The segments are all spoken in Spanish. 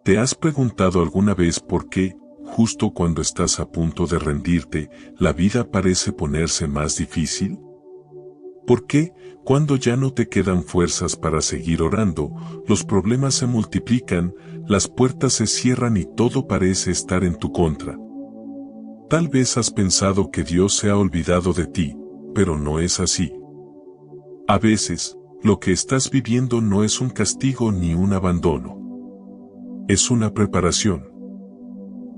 ¿Te has preguntado alguna vez por qué, justo cuando estás a punto de rendirte, la vida parece ponerse más difícil? ¿Por qué, cuando ya no te quedan fuerzas para seguir orando, los problemas se multiplican, las puertas se cierran y todo parece estar en tu contra? Tal vez has pensado que Dios se ha olvidado de ti, pero no es así. A veces, lo que estás viviendo no es un castigo ni un abandono. Es una preparación.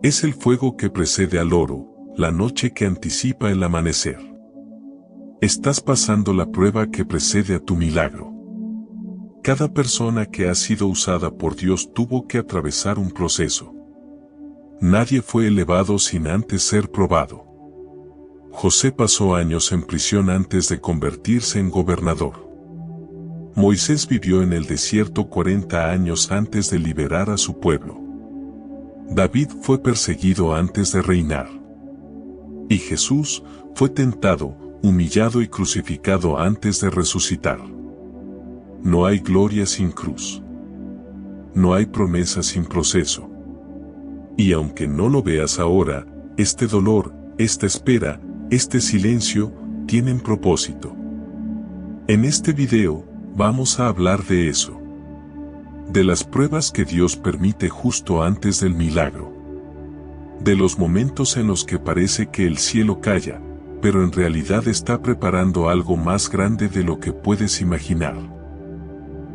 Es el fuego que precede al oro, la noche que anticipa el amanecer. Estás pasando la prueba que precede a tu milagro. Cada persona que ha sido usada por Dios tuvo que atravesar un proceso. Nadie fue elevado sin antes ser probado. José pasó años en prisión antes de convertirse en gobernador. Moisés vivió en el desierto 40 años antes de liberar a su pueblo. David fue perseguido antes de reinar. Y Jesús fue tentado, humillado y crucificado antes de resucitar. No hay gloria sin cruz. No hay promesa sin proceso. Y aunque no lo veas ahora, este dolor, esta espera, este silencio, tienen propósito. En este video, vamos a hablar de eso. De las pruebas que Dios permite justo antes del milagro. De los momentos en los que parece que el cielo calla, pero en realidad está preparando algo más grande de lo que puedes imaginar.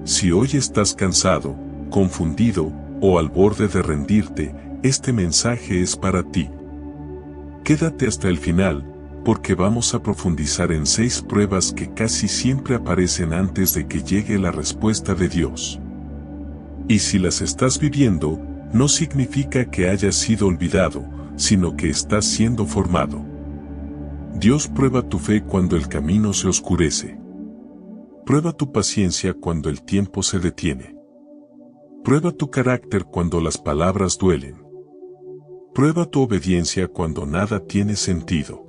Si hoy estás cansado, confundido, o al borde de rendirte, este mensaje es para ti. Quédate hasta el final, porque vamos a profundizar en 6 pruebas que casi siempre aparecen antes de que llegue la respuesta de Dios. Y si las estás viviendo, no significa que hayas sido olvidado, sino que estás siendo formado. Dios prueba tu fe cuando el camino se oscurece. Prueba tu paciencia cuando el tiempo se detiene. Prueba tu carácter cuando las palabras duelen. Prueba tu obediencia cuando nada tiene sentido.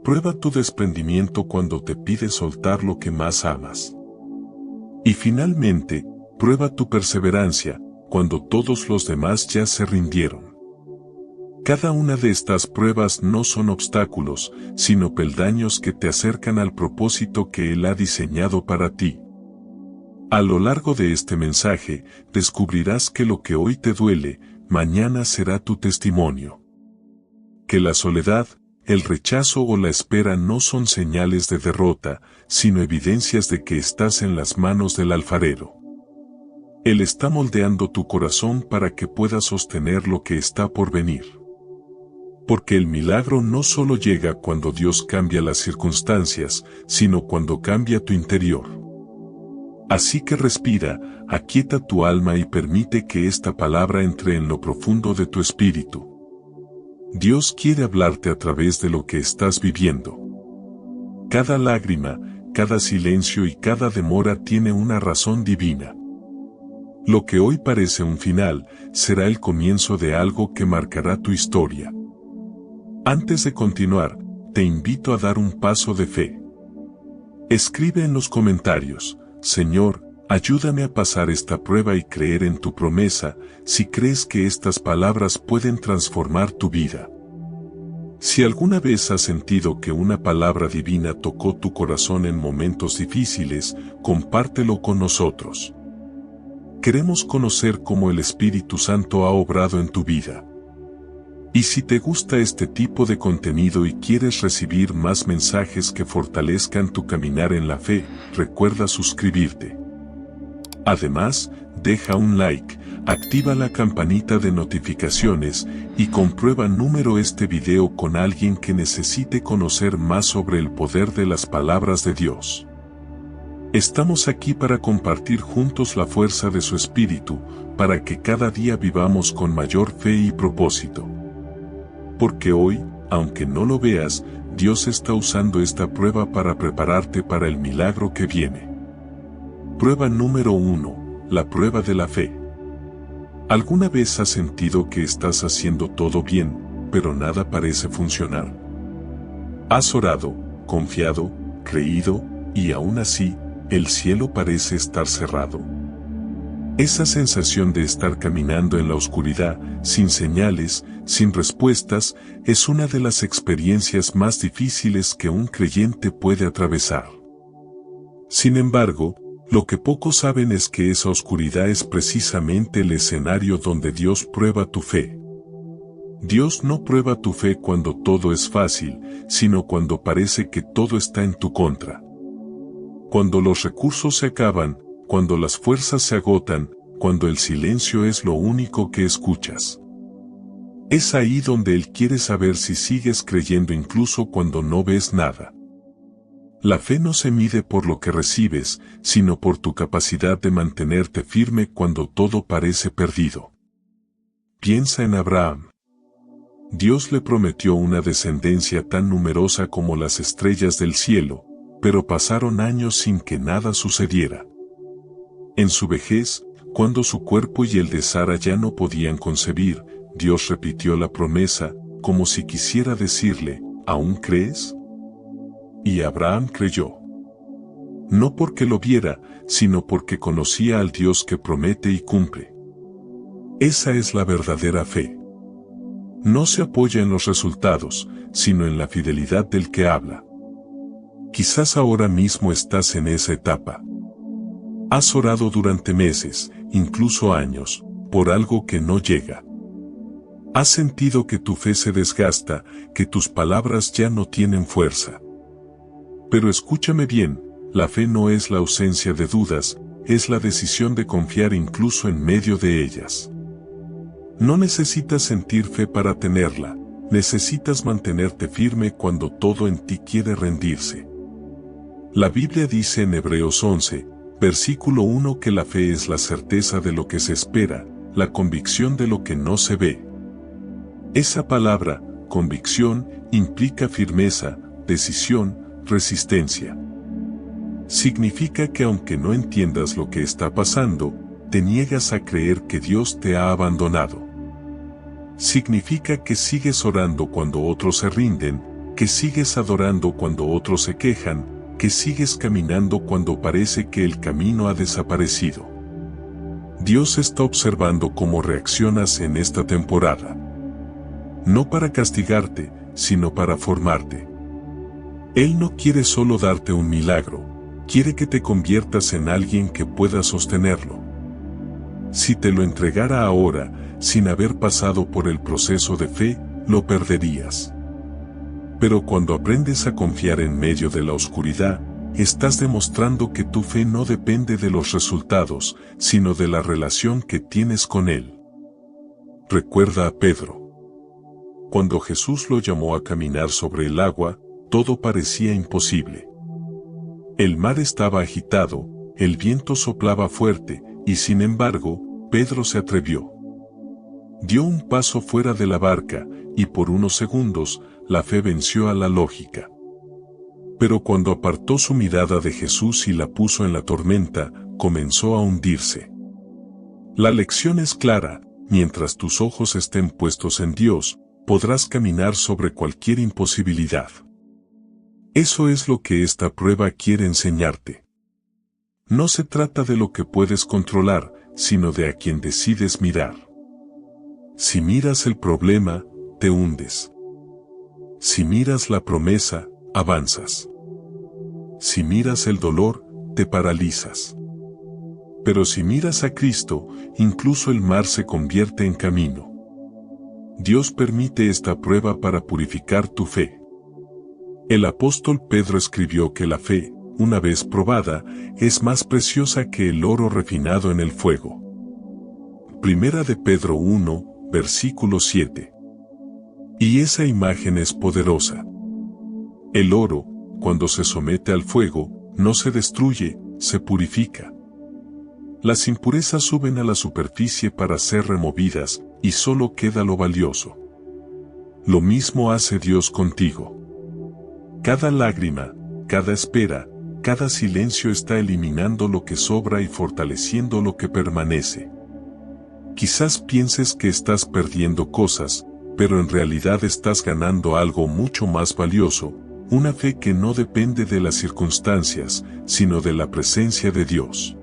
Prueba tu desprendimiento cuando te pide soltar lo que más amas. Y finalmente, prueba tu perseverancia cuando todos los demás ya se rindieron. Cada una de estas pruebas no son obstáculos, sino peldaños que te acercan al propósito que Él ha diseñado para ti. A lo largo de este mensaje, descubrirás que lo que hoy te duele, mañana será tu testimonio. Que la soledad, el rechazo o la espera no son señales de derrota, sino evidencias de que estás en las manos del alfarero. Él está moldeando tu corazón para que puedas sostener lo que está por venir. Porque el milagro no solo llega cuando Dios cambia las circunstancias, sino cuando cambia tu interior. Así que respira, aquieta tu alma y permite que esta palabra entre en lo profundo de tu espíritu. Dios quiere hablarte a través de lo que estás viviendo. Cada lágrima, cada silencio y cada demora tiene una razón divina. Lo que hoy parece un final, será el comienzo de algo que marcará tu historia. Antes de continuar, te invito a dar un paso de fe. Escribe en los comentarios, Señor, ayúdame a pasar esta prueba y creer en tu promesa, si crees que estas palabras pueden transformar tu vida. Si alguna vez has sentido que una palabra divina tocó tu corazón en momentos difíciles, compártelo con nosotros. Queremos conocer cómo el Espíritu Santo ha obrado en tu vida. Y si te gusta este tipo de contenido y quieres recibir más mensajes que fortalezcan tu caminar en la fe, recuerda suscribirte. Además, deja un like, activa la campanita de notificaciones y comprueba número este video con alguien que necesite conocer más sobre el poder de las palabras de Dios. Estamos aquí para compartir juntos la fuerza de su Espíritu, para que cada día vivamos con mayor fe y propósito. Porque hoy, aunque no lo veas, Dios está usando esta prueba para prepararte para el milagro que viene. Prueba número 1, la prueba de la fe. ¿Alguna vez has sentido que estás haciendo todo bien, pero nada parece funcionar? ¿Has orado, confiado, creído, y aún así, el cielo parece estar cerrado? Esa sensación de estar caminando en la oscuridad, sin señales, sin respuestas, es una de las experiencias más difíciles que un creyente puede atravesar. Sin embargo, lo que pocos saben es que esa oscuridad es precisamente el escenario donde Dios prueba tu fe. Dios no prueba tu fe cuando todo es fácil, sino cuando parece que todo está en tu contra. Cuando los recursos se acaban, cuando las fuerzas se agotan, cuando el silencio es lo único que escuchas. Es ahí donde Él quiere saber si sigues creyendo incluso cuando no ves nada. La fe no se mide por lo que recibes, sino por tu capacidad de mantenerte firme cuando todo parece perdido. Piensa en Abraham. Dios le prometió una descendencia tan numerosa como las estrellas del cielo, pero pasaron años sin que nada sucediera. En su vejez, cuando su cuerpo y el de Sara ya no podían concebir, Dios repitió la promesa, como si quisiera decirle, ¿aún crees? Y Abraham creyó. No porque lo viera, sino porque conocía al Dios que promete y cumple. Esa es la verdadera fe. No se apoya en los resultados, sino en la fidelidad del que habla. Quizás ahora mismo estás en esa etapa. Has orado durante meses, incluso años, por algo que no llega. Has sentido que tu fe se desgasta, que tus palabras ya no tienen fuerza. Pero escúchame bien, la fe no es la ausencia de dudas, es la decisión de confiar incluso en medio de ellas. No necesitas sentir fe para tenerla, necesitas mantenerte firme cuando todo en ti quiere rendirse. La Biblia dice en Hebreos 11, versículo 1 que la fe es la certeza de lo que se espera, la convicción de lo que no se ve. Esa palabra, convicción, implica firmeza, decisión, resistencia. Significa que aunque no entiendas lo que está pasando, te niegas a creer que Dios te ha abandonado. Significa que sigues orando cuando otros se rinden, que sigues adorando cuando otros se quejan, que sigues caminando cuando parece que el camino ha desaparecido. Dios está observando cómo reaccionas en esta temporada. No para castigarte, sino para formarte. Él no quiere solo darte un milagro, quiere que te conviertas en alguien que pueda sostenerlo. Si te lo entregara ahora, sin haber pasado por el proceso de fe, lo perderías. Pero cuando aprendes a confiar en medio de la oscuridad, estás demostrando que tu fe no depende de los resultados, sino de la relación que tienes con Él. Recuerda a Pedro. Cuando Jesús lo llamó a caminar sobre el agua, todo parecía imposible. El mar estaba agitado, el viento soplaba fuerte, y sin embargo, Pedro se atrevió. Dio un paso fuera de la barca, y por unos segundos, la fe venció a la lógica. Pero cuando apartó su mirada de Jesús y la puso en la tormenta, comenzó a hundirse. La lección es clara, mientras tus ojos estén puestos en Dios, podrás caminar sobre cualquier imposibilidad. Eso es lo que esta prueba quiere enseñarte. No se trata de lo que puedes controlar, sino de a quien decides mirar. Si miras el problema, te hundes. Si miras la promesa, avanzas. Si miras el dolor, te paralizas. Pero si miras a Cristo, incluso el mar se convierte en camino. Dios permite esta prueba para purificar tu fe. El apóstol Pedro escribió que la fe, una vez probada, es más preciosa que el oro refinado en el fuego. Primera de Pedro 1, versículo 7. Y esa imagen es poderosa. El oro, cuando se somete al fuego, no se destruye, se purifica. Las impurezas suben a la superficie para ser removidas, y solo queda lo valioso. Lo mismo hace Dios contigo. Cada lágrima, cada espera, cada silencio está eliminando lo que sobra y fortaleciendo lo que permanece. Quizás pienses que estás perdiendo cosas, pero en realidad estás ganando algo mucho más valioso, una fe que no depende de las circunstancias, sino de la presencia de Dios.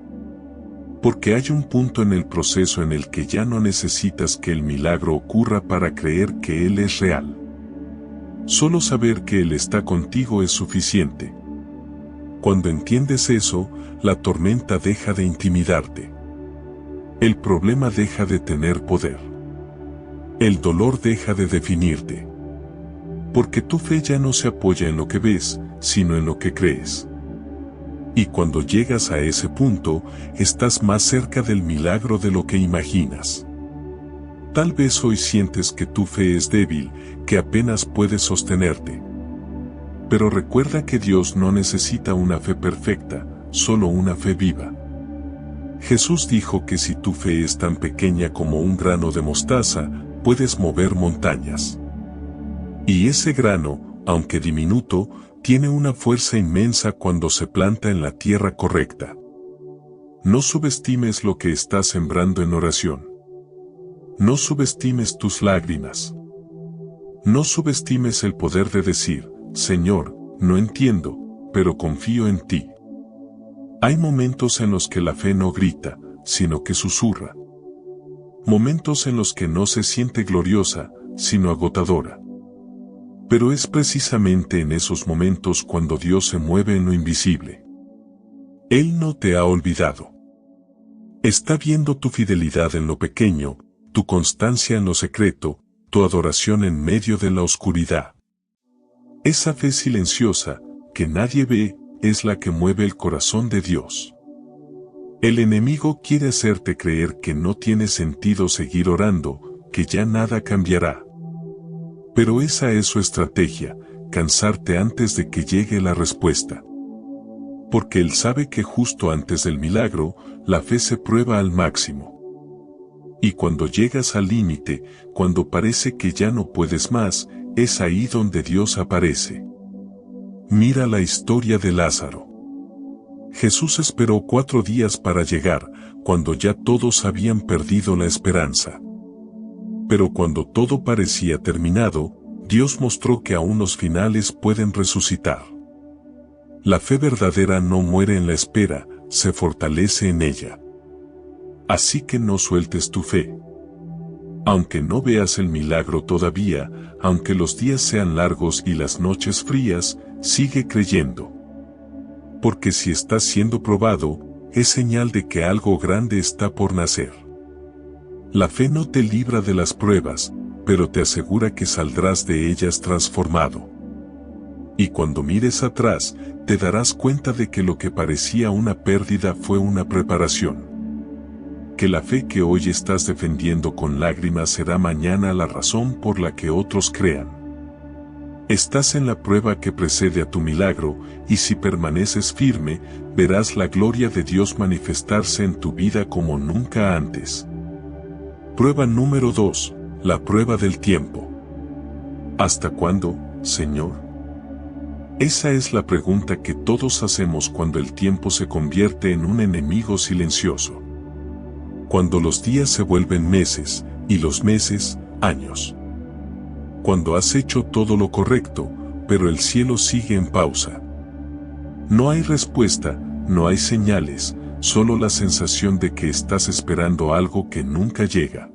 Porque hay un punto en el proceso en el que ya no necesitas que el milagro ocurra para creer que Él es real. Solo saber que Él está contigo es suficiente. Cuando entiendes eso, la tormenta deja de intimidarte. El problema deja de tener poder. El dolor deja de definirte. Porque tu fe ya no se apoya en lo que ves, sino en lo que crees. Y cuando llegas a ese punto, estás más cerca del milagro de lo que imaginas. Tal vez hoy sientes que tu fe es débil, que apenas puedes sostenerte. Pero recuerda que Dios no necesita una fe perfecta, solo una fe viva. Jesús dijo que si tu fe es tan pequeña como un grano de mostaza, puedes mover montañas. Y ese grano, aunque diminuto, tiene una fuerza inmensa cuando se planta en la tierra correcta. No subestimes lo que estás sembrando en oración. No subestimes tus lágrimas. No subestimes el poder de decir, Señor, no entiendo, pero confío en ti. Hay momentos en los que la fe no grita, sino que susurra. Momentos en los que no se siente gloriosa, sino agotadora. Pero es precisamente en esos momentos cuando Dios se mueve en lo invisible. Él no te ha olvidado. Está viendo tu fidelidad en lo pequeño, tu constancia en lo secreto, tu adoración en medio de la oscuridad. Esa fe silenciosa, que nadie ve, es la que mueve el corazón de Dios. El enemigo quiere hacerte creer que no tiene sentido seguir orando, que ya nada cambiará. Pero esa es su estrategia, cansarte antes de que llegue la respuesta. Porque él sabe que justo antes del milagro, la fe se prueba al máximo. Y cuando llegas al límite, cuando parece que ya no puedes más, es ahí donde Dios aparece. Mira la historia de Lázaro. Jesús esperó 4 días para llegar, cuando ya todos habían perdido la esperanza. Pero cuando todo parecía terminado, Dios mostró que aún los finales pueden resucitar. La fe verdadera no muere en la espera, se fortalece en ella. Así que no sueltes tu fe. Aunque no veas el milagro todavía, aunque los días sean largos y las noches frías, sigue creyendo. Porque si estás siendo probado, es señal de que algo grande está por nacer. La fe no te libra de las pruebas, pero te asegura que saldrás de ellas transformado. Y cuando mires atrás, te darás cuenta de que lo que parecía una pérdida fue una preparación. Que la fe que hoy estás defendiendo con lágrimas será mañana la razón por la que otros crean. Estás en la prueba que precede a tu milagro, y si permaneces firme, verás la gloria de Dios manifestarse en tu vida como nunca antes. Prueba número 2, la prueba del tiempo. ¿Hasta cuándo, Señor? Esa es la pregunta que todos hacemos cuando el tiempo se convierte en un enemigo silencioso. Cuando los días se vuelven meses, y los meses, años. Cuando has hecho todo lo correcto, pero el cielo sigue en pausa. No hay respuesta, no hay señales, solo la sensación de que estás esperando algo que nunca llega.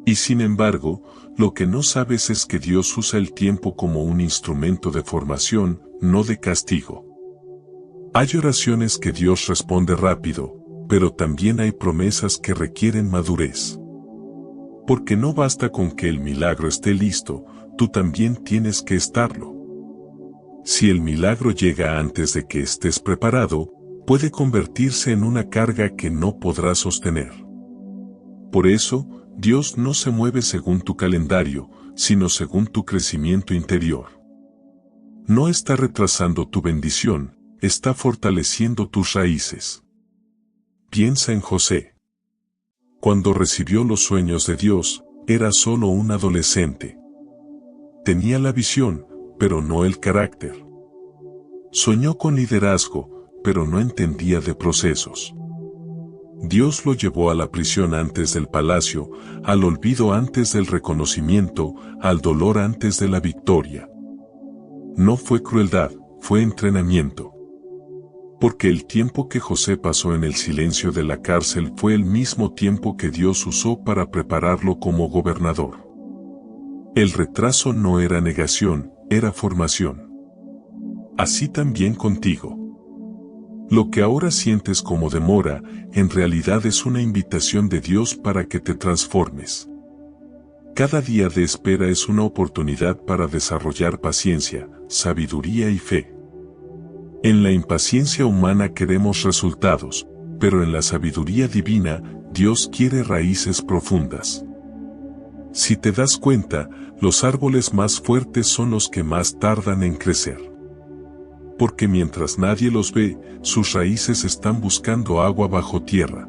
Y sin embargo, lo que no sabes es que Dios usa el tiempo como un instrumento de formación, no de castigo. Hay oraciones que Dios responde rápido, pero también hay promesas que requieren madurez. Porque no basta con que el milagro esté listo, tú también tienes que estarlo. Si el milagro llega antes de que estés preparado, puede convertirse en una carga que no podrás sostener. Por eso, Dios no se mueve según tu calendario, sino según tu crecimiento interior. No está retrasando tu bendición, está fortaleciendo tus raíces. Piensa en José. Cuando recibió los sueños de Dios, era solo un adolescente. Tenía la visión, pero no el carácter. Soñó con liderazgo, pero no entendía de procesos. Dios lo llevó a la prisión antes del palacio, al olvido antes del reconocimiento, al dolor antes de la victoria. No fue crueldad, fue entrenamiento. Porque el tiempo que José pasó en el silencio de la cárcel fue el mismo tiempo que Dios usó para prepararlo como gobernador. El retraso no era negación, era formación. Así también contigo. Lo que ahora sientes como demora, en realidad es una invitación de Dios para que te transformes. Cada día de espera es una oportunidad para desarrollar paciencia, sabiduría y fe. En la impaciencia humana queremos resultados, pero en la sabiduría divina, Dios quiere raíces profundas. Si te das cuenta, los árboles más fuertes son los que más tardan en crecer. Porque mientras nadie los ve, sus raíces están buscando agua bajo tierra.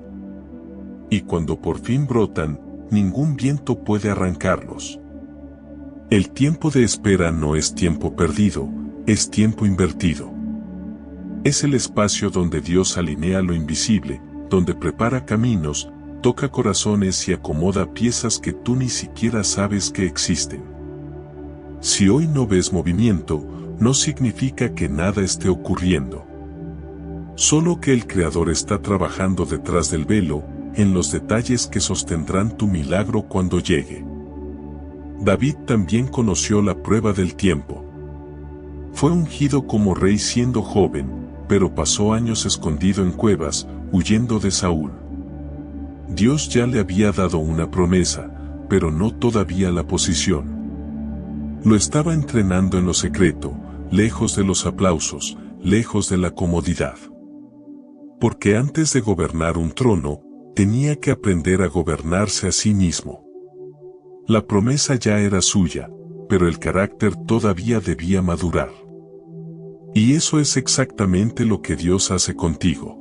Y cuando por fin brotan, ningún viento puede arrancarlos. El tiempo de espera no es tiempo perdido, es tiempo invertido. Es el espacio donde Dios alinea lo invisible, donde prepara caminos, toca corazones y acomoda piezas que tú ni siquiera sabes que existen. Si hoy no ves movimiento, no significa que nada esté ocurriendo. Solo que el Creador está trabajando detrás del velo, en los detalles que sostendrán tu milagro cuando llegue. David también conoció la prueba del tiempo. Fue ungido como rey siendo joven, pero pasó años escondido en cuevas, huyendo de Saúl. Dios ya le había dado una promesa, pero no todavía la posición. Lo estaba entrenando en lo secreto, lejos de los aplausos, lejos de la comodidad. Porque antes de gobernar un trono, tenía que aprender a gobernarse a sí mismo. La promesa ya era suya, pero el carácter todavía debía madurar. Y eso es exactamente lo que Dios hace contigo.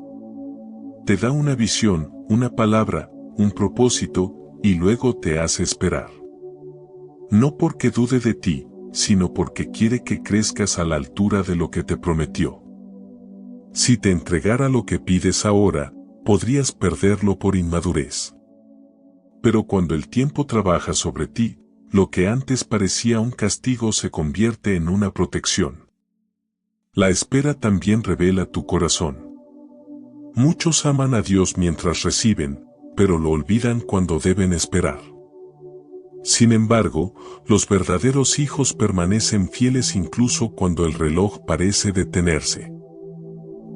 Te da una visión, una palabra, un propósito, y luego te hace esperar. No porque dude de ti, sino porque quiere que crezcas a la altura de lo que te prometió. Si te entregara lo que pides ahora, podrías perderlo por inmadurez. Pero cuando el tiempo trabaja sobre ti, lo que antes parecía un castigo se convierte en una protección. La espera también revela tu corazón. Muchos aman a Dios mientras reciben, pero lo olvidan cuando deben esperar. Sin embargo, los verdaderos hijos permanecen fieles incluso cuando el reloj parece detenerse.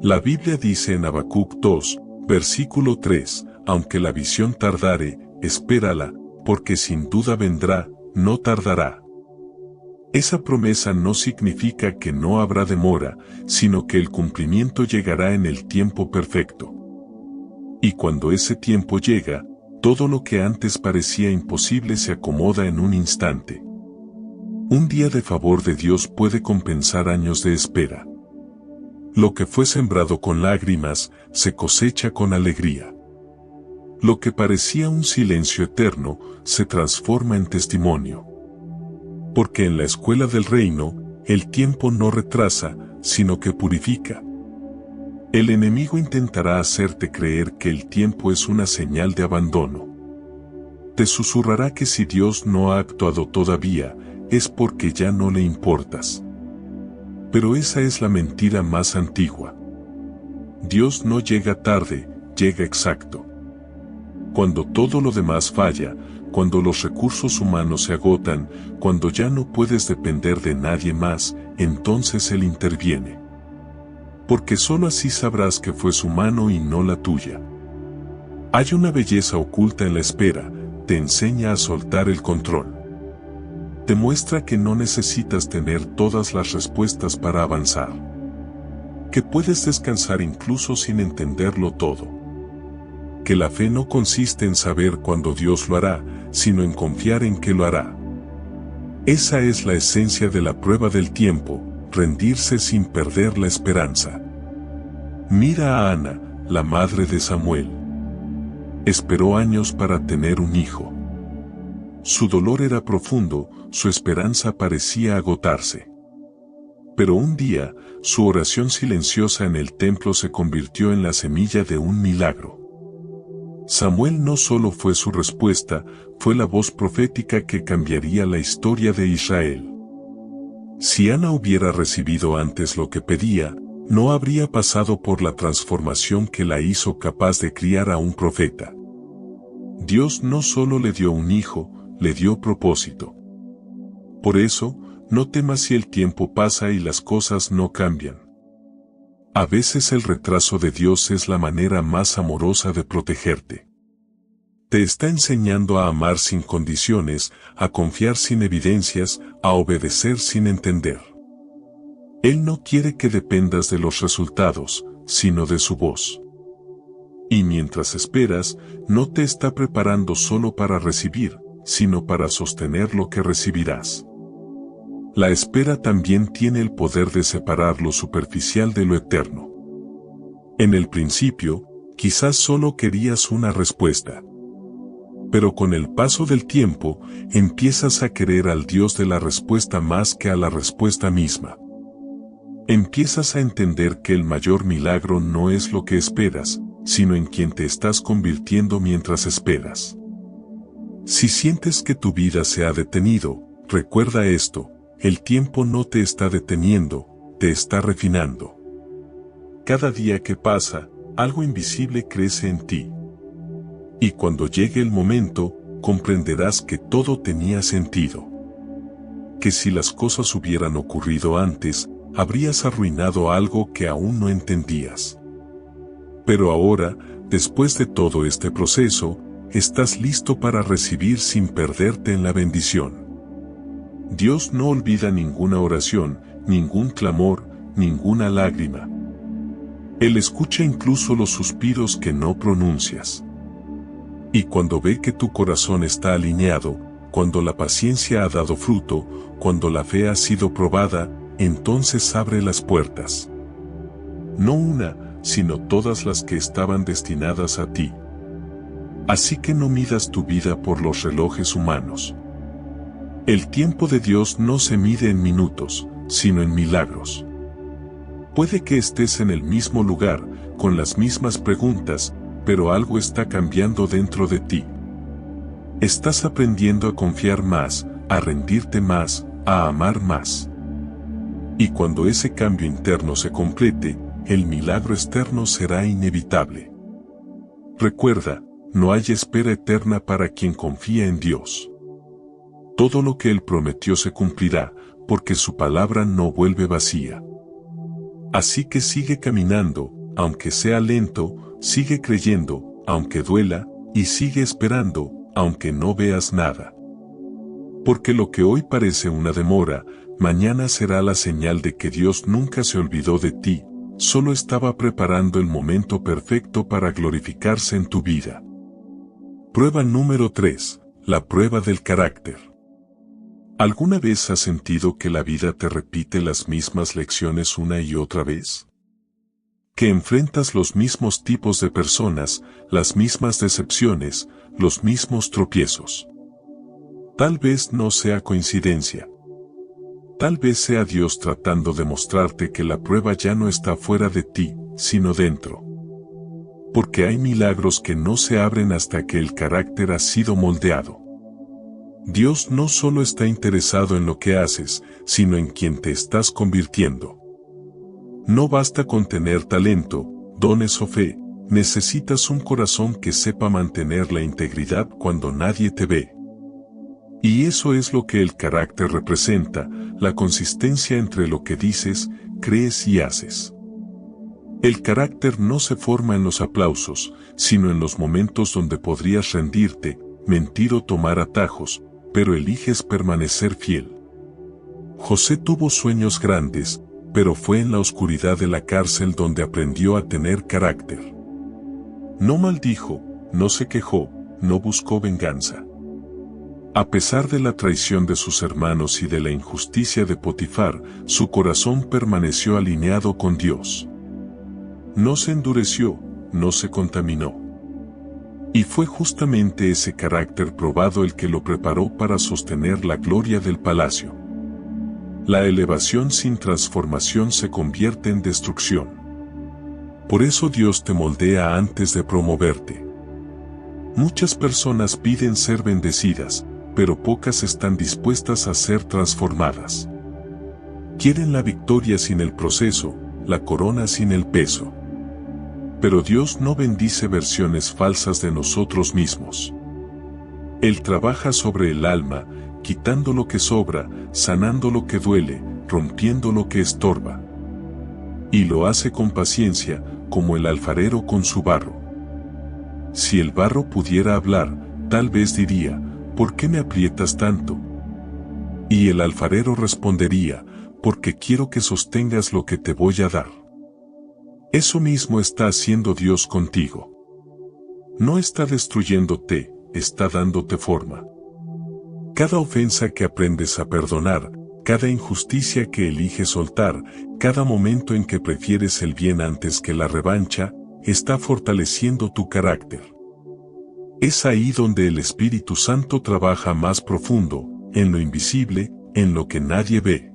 La Biblia dice en Habacuc 2, versículo 3, aunque la visión tardare, espérala, porque sin duda vendrá, no tardará. Esa promesa no significa que no habrá demora, sino que el cumplimiento llegará en el tiempo perfecto. Y cuando ese tiempo llega, todo lo que antes parecía imposible se acomoda en un instante. Un día de favor de Dios puede compensar años de espera. Lo que fue sembrado con lágrimas, se cosecha con alegría. Lo que parecía un silencio eterno, se transforma en testimonio. Porque en la escuela del reino, el tiempo no retrasa, sino que purifica. El enemigo intentará hacerte creer que el tiempo es una señal de abandono. Te susurrará que si Dios no ha actuado todavía, es porque ya no le importas. Pero esa es la mentira más antigua. Dios no llega tarde, llega exacto. Cuando todo lo demás falla, cuando los recursos humanos se agotan, cuando ya no puedes depender de nadie más, entonces Él interviene. Porque sólo así sabrás que fue su mano y no la tuya. Hay una belleza oculta en la espera, te enseña a soltar el control. Te muestra que no necesitas tener todas las respuestas para avanzar. Que puedes descansar incluso sin entenderlo todo. Que la fe no consiste en saber cuándo Dios lo hará, sino en confiar en que lo hará. Esa es la esencia de la prueba del tiempo, rendirse sin perder la esperanza. Mira a Ana, la madre de Samuel. Esperó años para tener un hijo. Su dolor era profundo, su esperanza parecía agotarse. Pero un día, su oración silenciosa en el templo se convirtió en la semilla de un milagro. Samuel no solo fue su respuesta, fue la voz profética que cambiaría la historia de Israel. Si Ana hubiera recibido antes lo que pedía, no habría pasado por la transformación que la hizo capaz de criar a un profeta. Dios no solo le dio un hijo, le dio propósito. Por eso, no temas si el tiempo pasa y las cosas no cambian. A veces el retraso de Dios es la manera más amorosa de protegerte. Te está enseñando a amar sin condiciones, a confiar sin evidencias, a obedecer sin entender. Él no quiere que dependas de los resultados, sino de su voz. Y mientras esperas, no te está preparando solo para recibir, sino para sostener lo que recibirás. La espera también tiene el poder de separar lo superficial de lo eterno. En el principio, quizás solo querías una respuesta. Pero con el paso del tiempo, empiezas a querer al Dios de la respuesta más que a la respuesta misma. Empiezas a entender que el mayor milagro no es lo que esperas, sino en quien te estás convirtiendo mientras esperas. Si sientes que tu vida se ha detenido, recuerda esto: el tiempo no te está deteniendo, te está refinando. Cada día que pasa, algo invisible crece en ti. Y cuando llegue el momento, comprenderás que todo tenía sentido. Que si las cosas hubieran ocurrido antes, habrías arruinado algo que aún no entendías. Pero ahora, después de todo este proceso, estás listo para recibir sin perderte en la bendición. Dios no olvida ninguna oración, ningún clamor, ninguna lágrima. Él escucha incluso los suspiros que no pronuncias. Y cuando ve que tu corazón está alineado, cuando la paciencia ha dado fruto, cuando la fe ha sido probada, entonces abre las puertas. No una, sino todas las que estaban destinadas a ti. Así que no midas tu vida por los relojes humanos. El tiempo de Dios no se mide en minutos, sino en milagros. Puede que estés en el mismo lugar, con las mismas preguntas, pero algo está cambiando dentro de ti. Estás aprendiendo a confiar más, a rendirte más, a amar más. Y cuando ese cambio interno se complete, el milagro externo será inevitable. Recuerda, no hay espera eterna para quien confía en Dios. Todo lo que Él prometió se cumplirá, porque su palabra no vuelve vacía. Así que sigue caminando, aunque sea lento, sigue creyendo, aunque duela, y sigue esperando, aunque no veas nada. Porque lo que hoy parece una demora, mañana será la señal de que Dios nunca se olvidó de ti, solo estaba preparando el momento perfecto para glorificarse en tu vida. Prueba número 3, la prueba del carácter. ¿Alguna vez has sentido que la vida te repite las mismas lecciones una y otra vez? Que enfrentas los mismos tipos de personas, las mismas decepciones, los mismos tropiezos. Tal vez no sea coincidencia. Tal vez sea Dios tratando de mostrarte que la prueba ya no está fuera de ti, sino dentro. Porque hay milagros que no se abren hasta que el carácter ha sido moldeado. Dios no solo está interesado en lo que haces, sino en quien te estás convirtiendo. No basta con tener talento, dones o fe, necesitas un corazón que sepa mantener la integridad cuando nadie te ve. Y eso es lo que el carácter representa, la consistencia entre lo que dices, crees y haces. El carácter no se forma en los aplausos, sino en los momentos donde podrías rendirte, mentir o tomar atajos, pero eliges permanecer fiel. José tuvo sueños grandes, pero fue en la oscuridad de la cárcel donde aprendió a tener carácter. No maldijo, no se quejó, no buscó venganza. A pesar de la traición de sus hermanos y de la injusticia de Potifar, su corazón permaneció alineado con Dios. No se endureció, no se contaminó. Y fue justamente ese carácter probado el que lo preparó para sostener la gloria del palacio. La elevación sin transformación se convierte en destrucción. Por eso Dios te moldea antes de promoverte. Muchas personas piden ser bendecidas, pero pocas están dispuestas a ser transformadas. Quieren la victoria sin el proceso, la corona sin el peso. Pero Dios no bendice versiones falsas de nosotros mismos. Él trabaja sobre el alma, quitando lo que sobra, sanando lo que duele, rompiendo lo que estorba. Y lo hace con paciencia, como el alfarero con su barro. Si el barro pudiera hablar, tal vez diría, ¿por qué me aprietas tanto? Y el alfarero respondería, porque quiero que sostengas lo que te voy a dar. Eso mismo está haciendo Dios contigo. No está destruyéndote, está dándote forma. Cada ofensa que aprendes a perdonar, cada injusticia que eliges soltar, cada momento en que prefieres el bien antes que la revancha, está fortaleciendo tu carácter. Es ahí donde el Espíritu Santo trabaja más profundo, en lo invisible, en lo que nadie ve.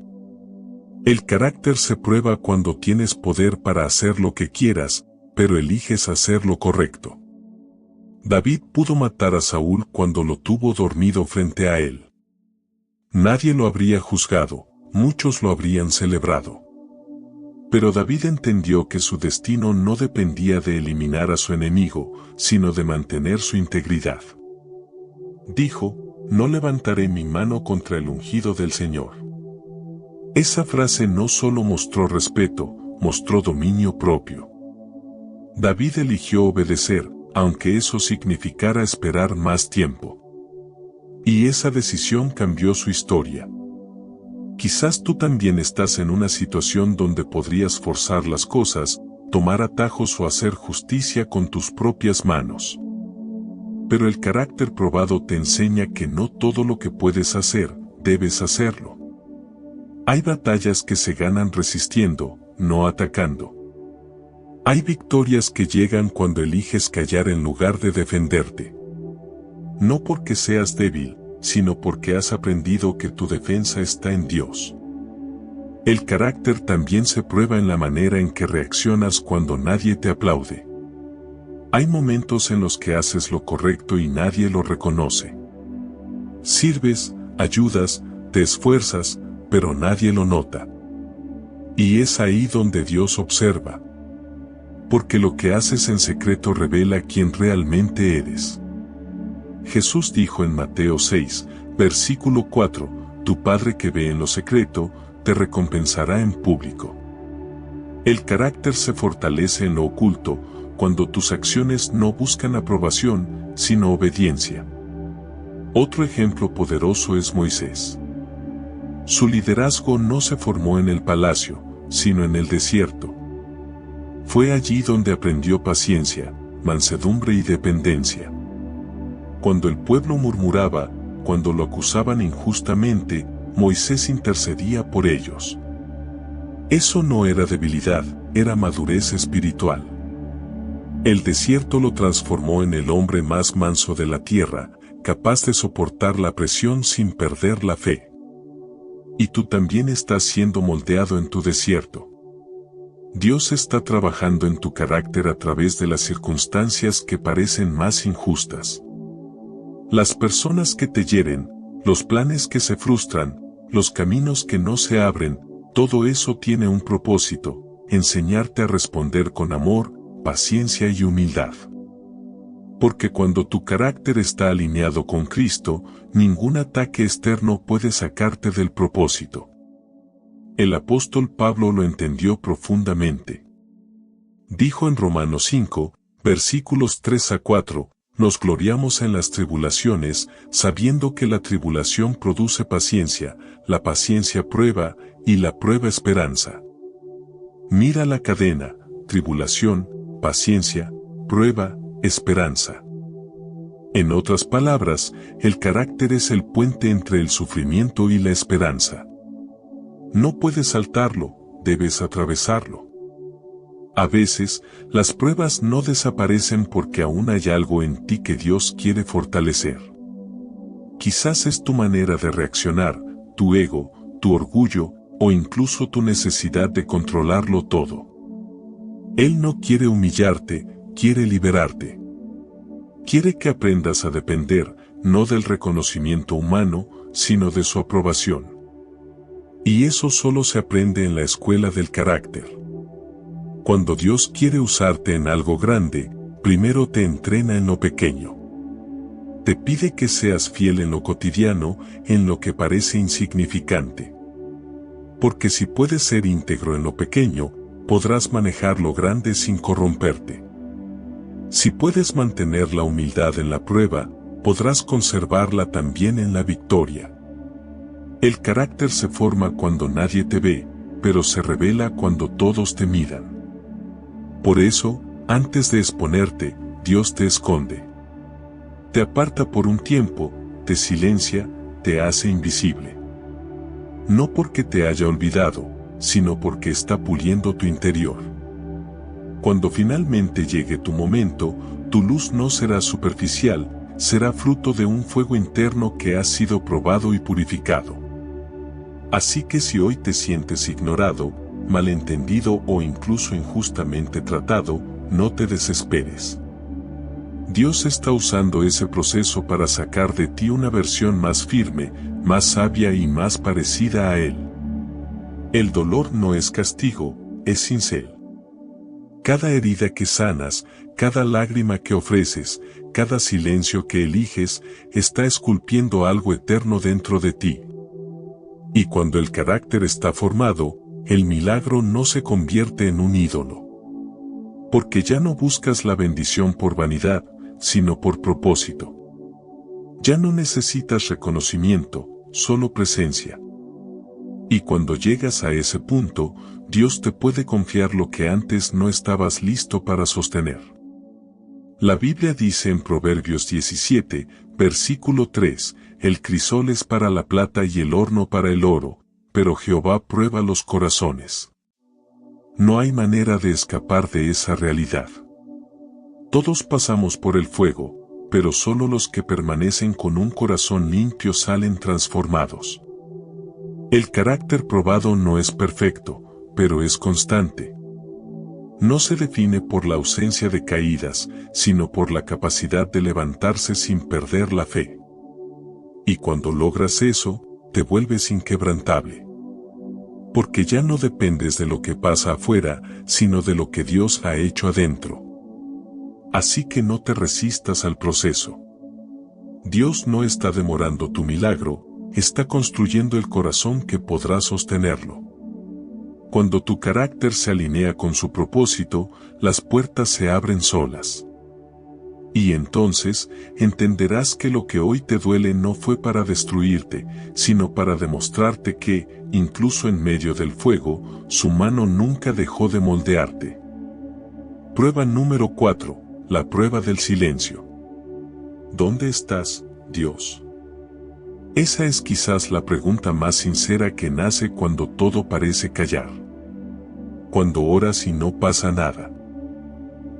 El carácter se prueba cuando tienes poder para hacer lo que quieras, pero eliges hacer lo correcto. David pudo matar a Saúl cuando lo tuvo dormido frente a él. Nadie lo habría juzgado, muchos lo habrían celebrado. Pero David entendió que su destino no dependía de eliminar a su enemigo, sino de mantener su integridad. Dijo, no levantaré mi mano contra el ungido del Señor. Esa frase no solo mostró respeto, mostró dominio propio. David eligió obedecer, aunque eso significara esperar más tiempo. Y esa decisión cambió su historia. Quizás tú también estás en una situación donde podrías forzar las cosas, tomar atajos o hacer justicia con tus propias manos. Pero el carácter probado te enseña que no todo lo que puedes hacer, debes hacerlo. Hay batallas que se ganan resistiendo, no atacando. Hay victorias que llegan cuando eliges callar en lugar de defenderte. No porque seas débil, sino porque has aprendido que tu defensa está en Dios. El carácter también se prueba en la manera en que reaccionas cuando nadie te aplaude. Hay momentos en los que haces lo correcto y nadie lo reconoce. Sirves, ayudas, te esfuerzas, pero nadie lo nota. Y es ahí donde Dios observa. Porque lo que haces en secreto revela quién realmente eres. Jesús dijo en Mateo 6, versículo 4, tu Padre que ve en lo secreto, te recompensará en público. El carácter se fortalece en lo oculto, cuando tus acciones no buscan aprobación, sino obediencia. Otro ejemplo poderoso es Moisés. Su liderazgo no se formó en el palacio, sino en el desierto. Fue allí donde aprendió paciencia, mansedumbre y dependencia. Cuando el pueblo murmuraba, cuando lo acusaban injustamente, Moisés intercedía por ellos. Eso no era debilidad, era madurez espiritual. El desierto lo transformó en el hombre más manso de la tierra, capaz de soportar la presión sin perder la fe. Y tú también estás siendo moldeado en tu desierto. Dios está trabajando en tu carácter a través de las circunstancias que parecen más injustas. Las personas que te hieren, los planes que se frustran, los caminos que no se abren, todo eso tiene un propósito, enseñarte a responder con amor, paciencia y humildad. Porque cuando tu carácter está alineado con Cristo, ningún ataque externo puede sacarte del propósito. El apóstol Pablo lo entendió profundamente. Dijo en Romanos 5, versículos 3 a 4, nos gloriamos en las tribulaciones, sabiendo que la tribulación produce paciencia, la paciencia prueba, y la prueba esperanza. Mira la cadena, tribulación, paciencia, prueba, esperanza. En otras palabras, el carácter es el puente entre el sufrimiento y la esperanza. No puedes saltarlo, debes atravesarlo. A veces, las pruebas no desaparecen porque aún hay algo en ti que Dios quiere fortalecer. Quizás es tu manera de reaccionar, tu ego, tu orgullo, o incluso tu necesidad de controlarlo todo. Él no quiere humillarte, quiere liberarte. Quiere que aprendas a depender, no del reconocimiento humano, sino de su aprobación. Y eso solo se aprende en la escuela del carácter. Cuando Dios quiere usarte en algo grande, primero te entrena en lo pequeño. Te pide que seas fiel en lo cotidiano, en lo que parece insignificante. Porque si puedes ser íntegro en lo pequeño, podrás manejar lo grande sin corromperte. Si puedes mantener la humildad en la prueba, podrás conservarla también en la victoria. El carácter se forma cuando nadie te ve, pero se revela cuando todos te miran. Por eso, antes de exponerte, Dios te esconde. Te aparta por un tiempo, te silencia, te hace invisible. No porque te haya olvidado, sino porque está puliendo tu interior. Cuando finalmente llegue tu momento, tu luz no será superficial, será fruto de un fuego interno que ha sido probado y purificado. Así que si hoy te sientes ignorado, malentendido o incluso injustamente tratado, no te desesperes. Dios está usando ese proceso para sacar de ti una versión más firme, más sabia y más parecida a Él. El dolor no es castigo, es cincel. Cada herida que sanas, cada lágrima que ofreces, cada silencio que eliges, está esculpiendo algo eterno dentro de ti. Y cuando el carácter está formado, el milagro no se convierte en un ídolo. Porque ya no buscas la bendición por vanidad, sino por propósito. Ya no necesitas reconocimiento, solo presencia. Y cuando llegas a ese punto, Dios te puede confiar lo que antes no estabas listo para sostener. La Biblia dice en Proverbios 17, versículo 3, el crisol es para la plata y el horno para el oro, pero Jehová prueba los corazones. No hay manera de escapar de esa realidad. Todos pasamos por el fuego, pero solo los que permanecen con un corazón limpio salen transformados. El carácter probado no es perfecto, pero es constante. No se define por la ausencia de caídas, sino por la capacidad de levantarse sin perder la fe. Y cuando logras eso, te vuelves inquebrantable. Porque ya no dependes de lo que pasa afuera, sino de lo que Dios ha hecho adentro. Así que no te resistas al proceso. Dios no está demorando tu milagro, está construyendo el corazón que podrá sostenerlo. Cuando tu carácter se alinea con su propósito, las puertas se abren solas. Y entonces, entenderás que lo que hoy te duele no fue para destruirte, sino para demostrarte que, incluso en medio del fuego, su mano nunca dejó de moldearte. Prueba número 4. La prueba del silencio. ¿Dónde estás, Dios? Esa es quizás la pregunta más sincera que nace cuando todo parece callar. Cuando oras y no pasa nada.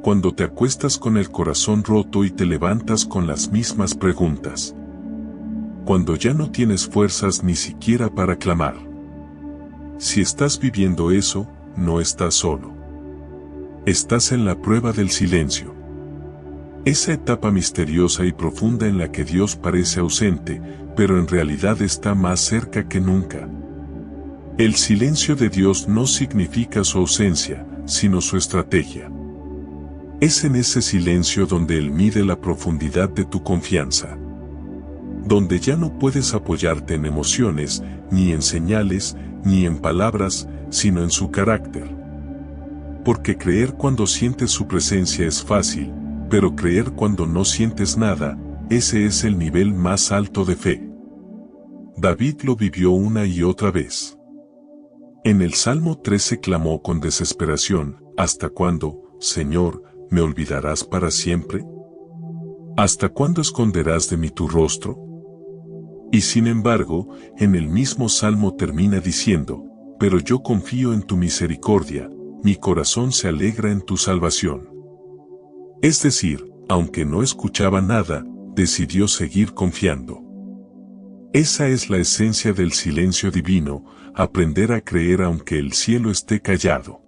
Cuando te acuestas con el corazón roto y te levantas con las mismas preguntas. Cuando ya no tienes fuerzas ni siquiera para clamar. Si estás viviendo eso, no estás solo. Estás en la prueba del silencio. Esa etapa misteriosa y profunda en la que Dios parece ausente, pero en realidad está más cerca que nunca. El silencio de Dios no significa su ausencia, sino su estrategia. Es en ese silencio donde Él mide la profundidad de tu confianza. Donde ya no puedes apoyarte en emociones, ni en señales, ni en palabras, sino en su carácter. Porque creer cuando sientes su presencia es fácil, pero creer cuando no sientes nada, ese es el nivel más alto de fe. David lo vivió una y otra vez. En el Salmo 13 clamó con desesperación, ¿hasta cuándo, Señor, me olvidarás para siempre? ¿Hasta cuándo esconderás de mí tu rostro? Y sin embargo, en el mismo Salmo termina diciendo, pero yo confío en tu misericordia, mi corazón se alegra en tu salvación. Es decir, aunque no escuchaba nada, decidió seguir confiando. Esa es la esencia del silencio divino, aprender a creer aunque el cielo esté callado.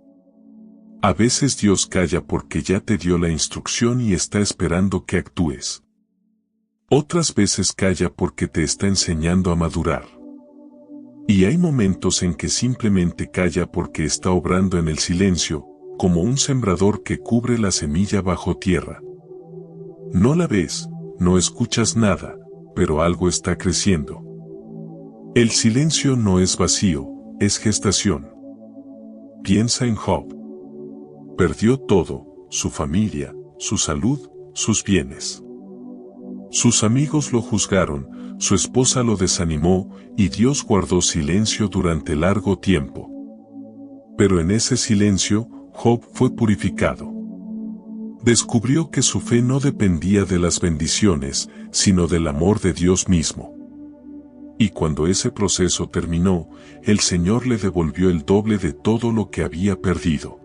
A veces Dios calla porque ya te dio la instrucción y está esperando que actúes. Otras veces calla porque te está enseñando a madurar. Y hay momentos en que simplemente calla porque está obrando en el silencio, como un sembrador que cubre la semilla bajo tierra. No la ves, no escuchas nada, pero algo está creciendo. El silencio no es vacío, es gestación. Piensa en Job. Perdió todo, su familia, su salud, sus bienes. Sus amigos lo juzgaron, su esposa lo desanimó y Dios guardó silencio durante largo tiempo. Pero en ese silencio, Job fue purificado. Descubrió que su fe no dependía de las bendiciones, sino del amor de Dios mismo. Y cuando ese proceso terminó, el Señor le devolvió el doble de todo lo que había perdido.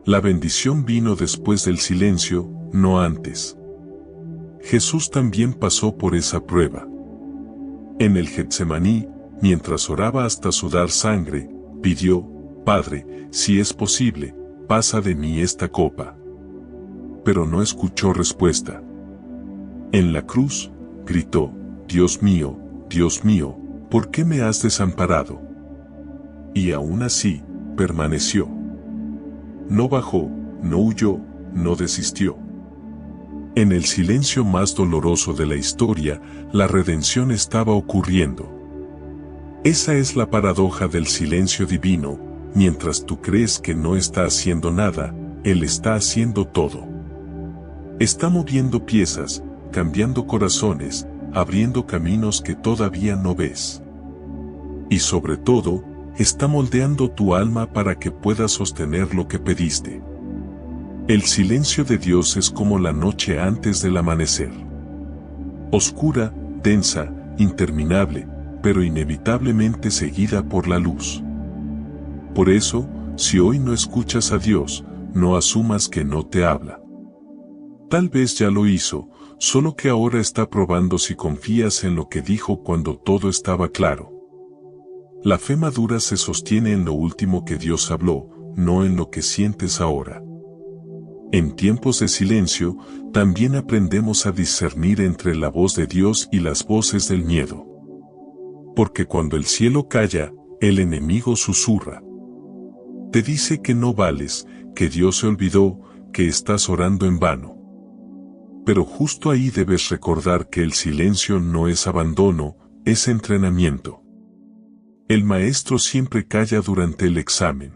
La bendición vino después del silencio, no antes. Jesús también pasó por esa prueba. En el Getsemaní, mientras oraba hasta sudar sangre, pidió: Padre, si es posible, pasa de mí esta copa. Pero no escuchó respuesta. En la cruz, gritó: Dios mío, ¿por qué me has desamparado? Y aún así, permaneció. No bajó, no huyó, no desistió. En el silencio más doloroso de la historia, la redención estaba ocurriendo. Esa es la paradoja del silencio divino: mientras tú crees que no está haciendo nada, Él está haciendo todo. Está moviendo piezas, cambiando corazones, abriendo caminos que todavía no ves. Y sobre todo, está moldeando tu alma para que puedas sostener lo que pediste. El silencio de Dios es como la noche antes del amanecer. Oscura, densa, interminable, pero inevitablemente seguida por la luz. Por eso, si hoy no escuchas a Dios, no asumas que no te habla. Tal vez ya lo hizo, solo que ahora está probando si confías en lo que dijo cuando todo estaba claro. La fe madura se sostiene en lo último que Dios habló, no en lo que sientes ahora. En tiempos de silencio, también aprendemos a discernir entre la voz de Dios y las voces del miedo. Porque cuando el cielo calla, el enemigo susurra. Te dice que no vales, que Dios se olvidó, que estás orando en vano. Pero justo ahí debes recordar que el silencio no es abandono, es entrenamiento. El maestro siempre calla durante el examen.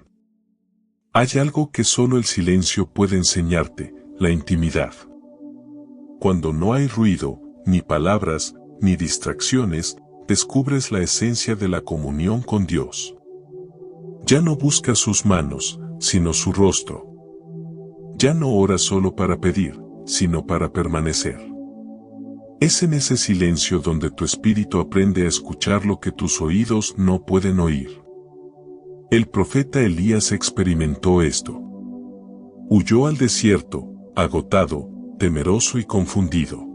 Hay algo que solo el silencio puede enseñarte: la intimidad. Cuando no hay ruido, ni palabras, ni distracciones, descubres la esencia de la comunión con Dios. Ya no buscas sus manos, sino su rostro. Ya no oras solo para pedir, sino para permanecer. Es en ese silencio donde tu espíritu aprende a escuchar lo que tus oídos no pueden oír. El profeta Elías experimentó esto. Huyó al desierto, agotado, temeroso y confundido.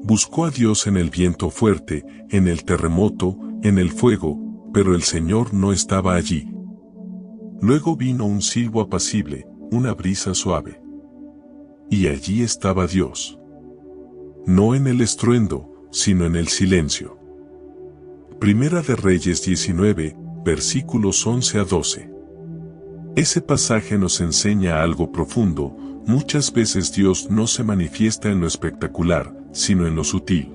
Buscó a Dios en el viento fuerte, en el terremoto, en el fuego, pero el Señor no estaba allí. Luego vino un silbo apacible, una brisa suave. Y allí estaba Dios. No en el estruendo, sino en el silencio. Primera de Reyes 19, versículos 11 a 12. Ese pasaje nos enseña algo profundo: muchas veces Dios no se manifiesta en lo espectacular, sino en lo sutil.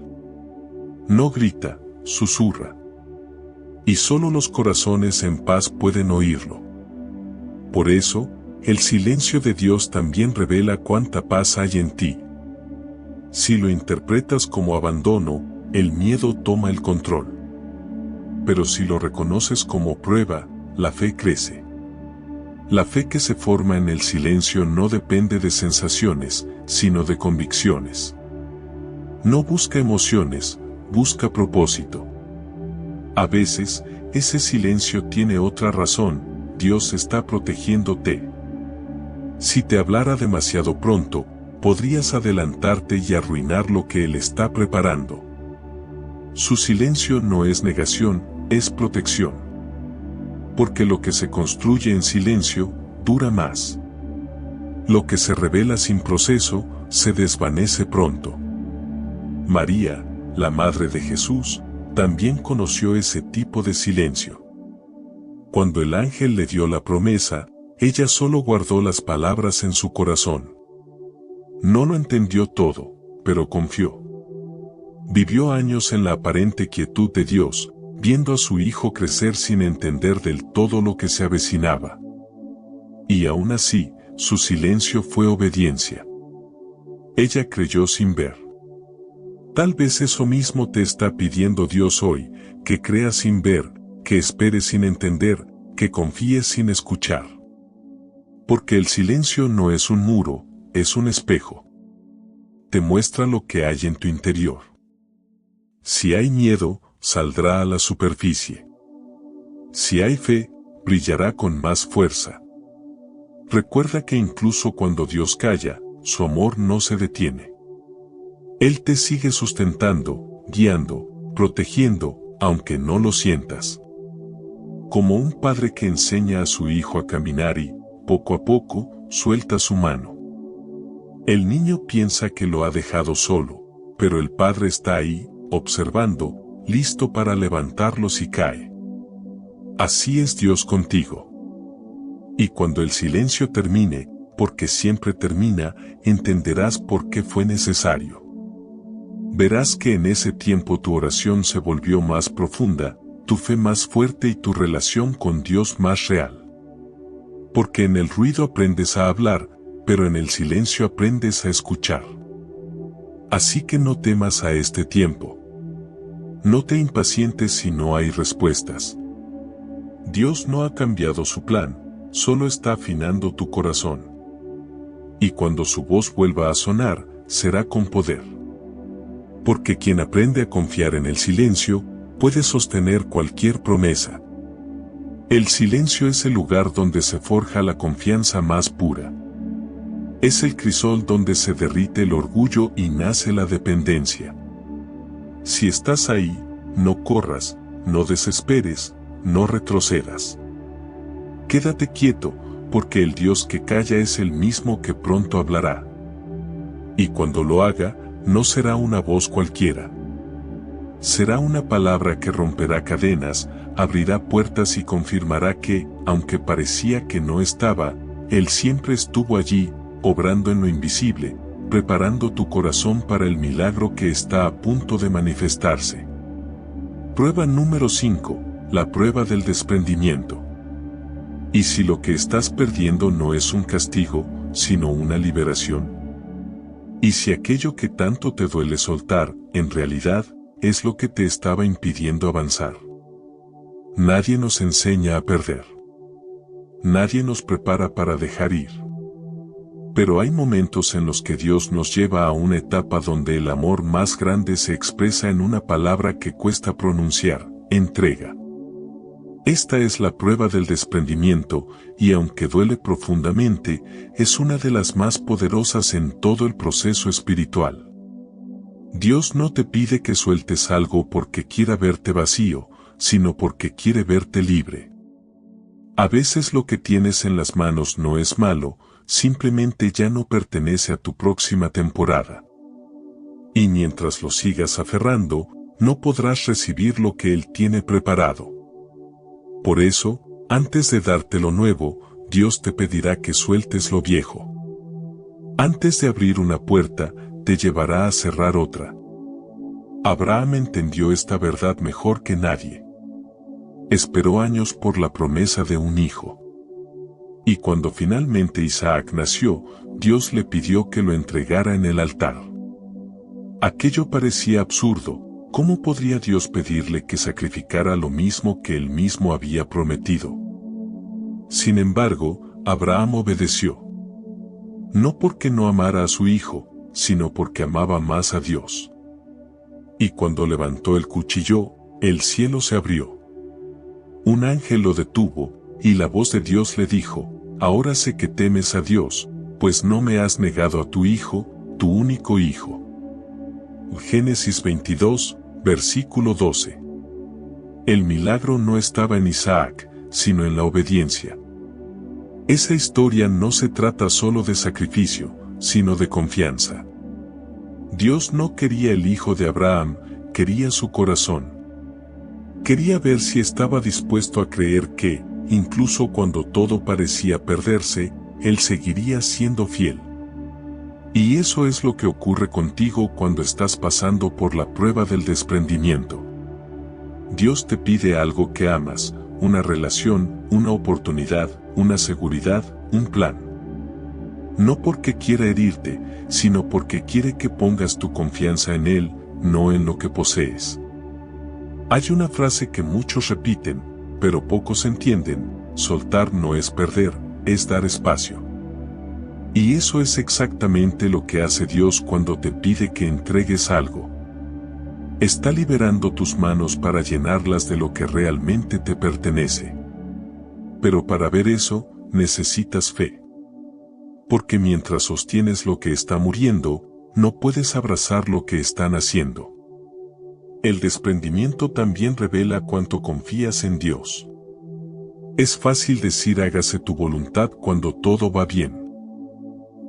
No grita, susurra. Y solo los corazones en paz pueden oírlo. Por eso, el silencio de Dios también revela cuánta paz hay en ti. Si lo interpretas como abandono, el miedo toma el control. Pero si lo reconoces como prueba, la fe crece. La fe que se forma en el silencio no depende de sensaciones, sino de convicciones. No busca emociones, busca propósito. A veces, ese silencio tiene otra razón: Dios está protegiéndote. Si te hablara demasiado pronto, podrías adelantarte y arruinar lo que Él está preparando. Su silencio no es negación, es protección. Porque lo que se construye en silencio, dura más. Lo que se revela sin proceso, se desvanece pronto. María, la madre de Jesús, también conoció ese tipo de silencio. Cuando el ángel le dio la promesa, ella solo guardó las palabras en su corazón. No lo entendió todo, pero confió. Vivió años en la aparente quietud de Dios, viendo a su hijo crecer sin entender del todo lo que se avecinaba. Y aún así, su silencio fue obediencia. Ella creyó sin ver. Tal vez eso mismo te está pidiendo Dios hoy, que creas sin ver, que esperes sin entender, que confíes sin escuchar. Porque el silencio no es un muro, es un espejo. Te muestra lo que hay en tu interior. Si hay miedo, saldrá a la superficie. Si hay fe, brillará con más fuerza. Recuerda que incluso cuando Dios calla, su amor no se detiene. Él te sigue sustentando, guiando, protegiendo, aunque no lo sientas. Como un padre que enseña a su hijo a caminar y, poco a poco, suelta su mano. El niño piensa que lo ha dejado solo, pero el padre está ahí, observando, listo para levantarlo si cae. Así es Dios contigo. Y cuando el silencio termine, porque siempre termina, entenderás por qué fue necesario. Verás que en ese tiempo tu oración se volvió más profunda, tu fe más fuerte y tu relación con Dios más real. Porque en el ruido aprendes a hablar, pero en el silencio aprendes a escuchar. Así que no temas a este tiempo. No te impacientes si no hay respuestas. Dios no ha cambiado su plan, solo está afinando tu corazón. Y cuando su voz vuelva a sonar, será con poder. Porque quien aprende a confiar en el silencio, puede sostener cualquier promesa. El silencio es el lugar donde se forja la confianza más pura. Es el crisol donde se derrite el orgullo y nace la dependencia. Si estás ahí, no corras, no desesperes, no retrocedas. Quédate quieto, porque el Dios que calla es el mismo que pronto hablará. Y cuando lo haga, no será una voz cualquiera. Será una palabra que romperá cadenas, abrirá puertas y confirmará que, aunque parecía que no estaba, Él siempre estuvo allí, obrando en lo invisible, preparando tu corazón para el milagro que está a punto de manifestarse. Prueba número 5, la prueba del desprendimiento. ¿Y si lo que estás perdiendo no es un castigo, sino una liberación? ¿Y si aquello que tanto te duele soltar, en realidad, es lo que te estaba impidiendo avanzar? Nadie nos enseña a perder. Nadie nos prepara para dejar ir. Pero hay momentos en los que Dios nos lleva a una etapa donde el amor más grande se expresa en una palabra que cuesta pronunciar: entrega. Esta es la prueba del desprendimiento, y aunque duele profundamente, es una de las más poderosas en todo el proceso espiritual. Dios no te pide que sueltes algo porque quiera verte vacío, sino porque quiere verte libre. A veces lo que tienes en las manos no es malo, simplemente ya no pertenece a tu próxima temporada. Y mientras lo sigas aferrando, no podrás recibir lo que Él tiene preparado. Por eso, antes de darte lo nuevo, Dios te pedirá que sueltes lo viejo. Antes de abrir una puerta, te llevará a cerrar otra. Abraham entendió esta verdad mejor que nadie. Esperó años por la promesa de un hijo. Y cuando finalmente Isaac nació, Dios le pidió que lo entregara en el altar. Aquello parecía absurdo. ¿Cómo podría Dios pedirle que sacrificara lo mismo que él mismo había prometido? Sin embargo, Abraham obedeció. No porque no amara a su hijo, sino porque amaba más a Dios. Y cuando levantó el cuchillo, el cielo se abrió. Un ángel lo detuvo, y la voz de Dios le dijo: ahora sé que temes a Dios, pues no me has negado a tu hijo, tu único hijo. Génesis 22, versículo 12. El milagro no estaba en Isaac, sino en la obediencia. Esa historia no se trata solo de sacrificio, sino de confianza. Dios no quería el hijo de Abraham, quería su corazón. Quería ver si estaba dispuesto a creer que, incluso cuando todo parecía perderse, Él seguiría siendo fiel. Y eso es lo que ocurre contigo cuando estás pasando por la prueba del desprendimiento. Dios te pide algo que amas, una relación, una oportunidad, una seguridad, un plan. No porque quiera herirte, sino porque quiere que pongas tu confianza en Él, no en lo que posees. Hay una frase que muchos repiten, pero pocos entienden: soltar no es perder, es dar espacio. Y eso es exactamente lo que hace Dios cuando te pide que entregues algo. Está liberando tus manos para llenarlas de lo que realmente te pertenece. Pero para ver eso, necesitas fe. Porque mientras sostienes lo que está muriendo, no puedes abrazar lo que está naciendo. El desprendimiento también revela cuánto confías en Dios. Es fácil decir hágase tu voluntad cuando todo va bien.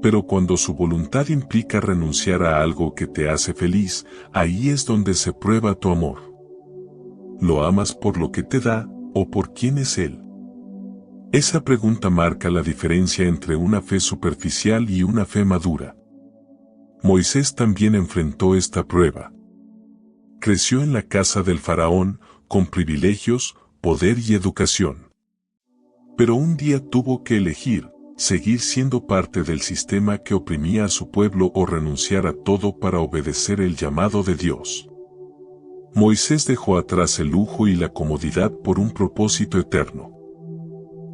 Pero cuando su voluntad implica renunciar a algo que te hace feliz, ahí es donde se prueba tu amor. ¿Lo amas por lo que te da, o por quién es Él? Esa pregunta marca la diferencia entre una fe superficial y una fe madura. Moisés también enfrentó esta prueba. Creció en la casa del faraón, con privilegios, poder y educación. Pero un día tuvo que elegir: seguir siendo parte del sistema que oprimía a su pueblo o renunciar a todo para obedecer el llamado de Dios. Moisés dejó atrás el lujo y la comodidad por un propósito eterno.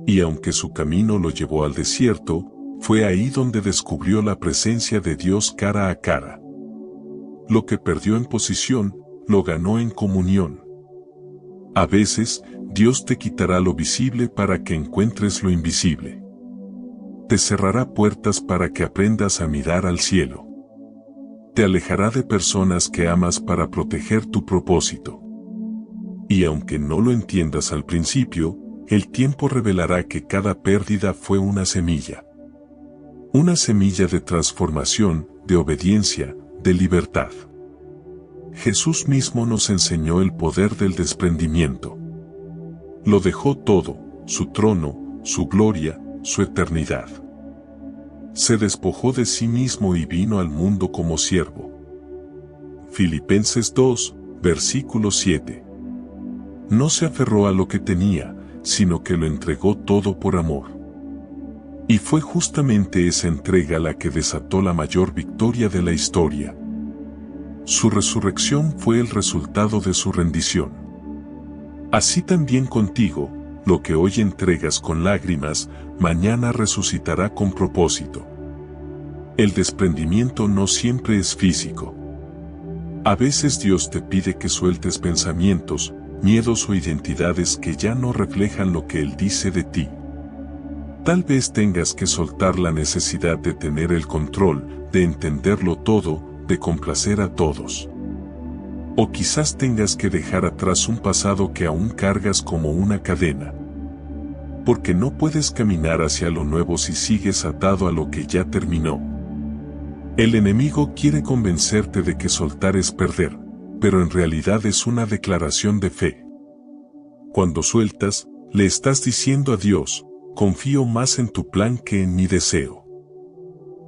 Y aunque su camino lo llevó al desierto, fue ahí donde descubrió la presencia de Dios cara a cara. Lo que perdió en posición, lo ganó en comunión. A veces, Dios te quitará lo visible para que encuentres lo invisible. Te cerrará puertas para que aprendas a mirar al cielo. Te alejará de personas que amas para proteger tu propósito. Y aunque no lo entiendas al principio, el tiempo revelará que cada pérdida fue una semilla. Una semilla de transformación, de obediencia, de libertad. Jesús mismo nos enseñó el poder del desprendimiento. Lo dejó todo: su trono, su gloria, su eternidad. Se despojó de sí mismo y vino al mundo como siervo. Filipenses 2, versículo 7. No se aferró a lo que tenía, sino que lo entregó todo por amor. Y fue justamente esa entrega la que desató la mayor victoria de la historia. Su resurrección fue el resultado de su rendición. Así también contigo, lo que hoy entregas con lágrimas, mañana resucitará con propósito. El desprendimiento no siempre es físico. A veces Dios te pide que sueltes pensamientos, miedos o identidades que ya no reflejan lo que Él dice de ti. Tal vez tengas que soltar la necesidad de tener el control, de entenderlo todo, de complacer a todos. O quizás tengas que dejar atrás un pasado que aún cargas como una cadena. Porque no puedes caminar hacia lo nuevo si sigues atado a lo que ya terminó. El enemigo quiere convencerte de que soltar es perder, pero en realidad es una declaración de fe. Cuando sueltas, le estás diciendo a Dios: confío más en tu plan que en mi deseo.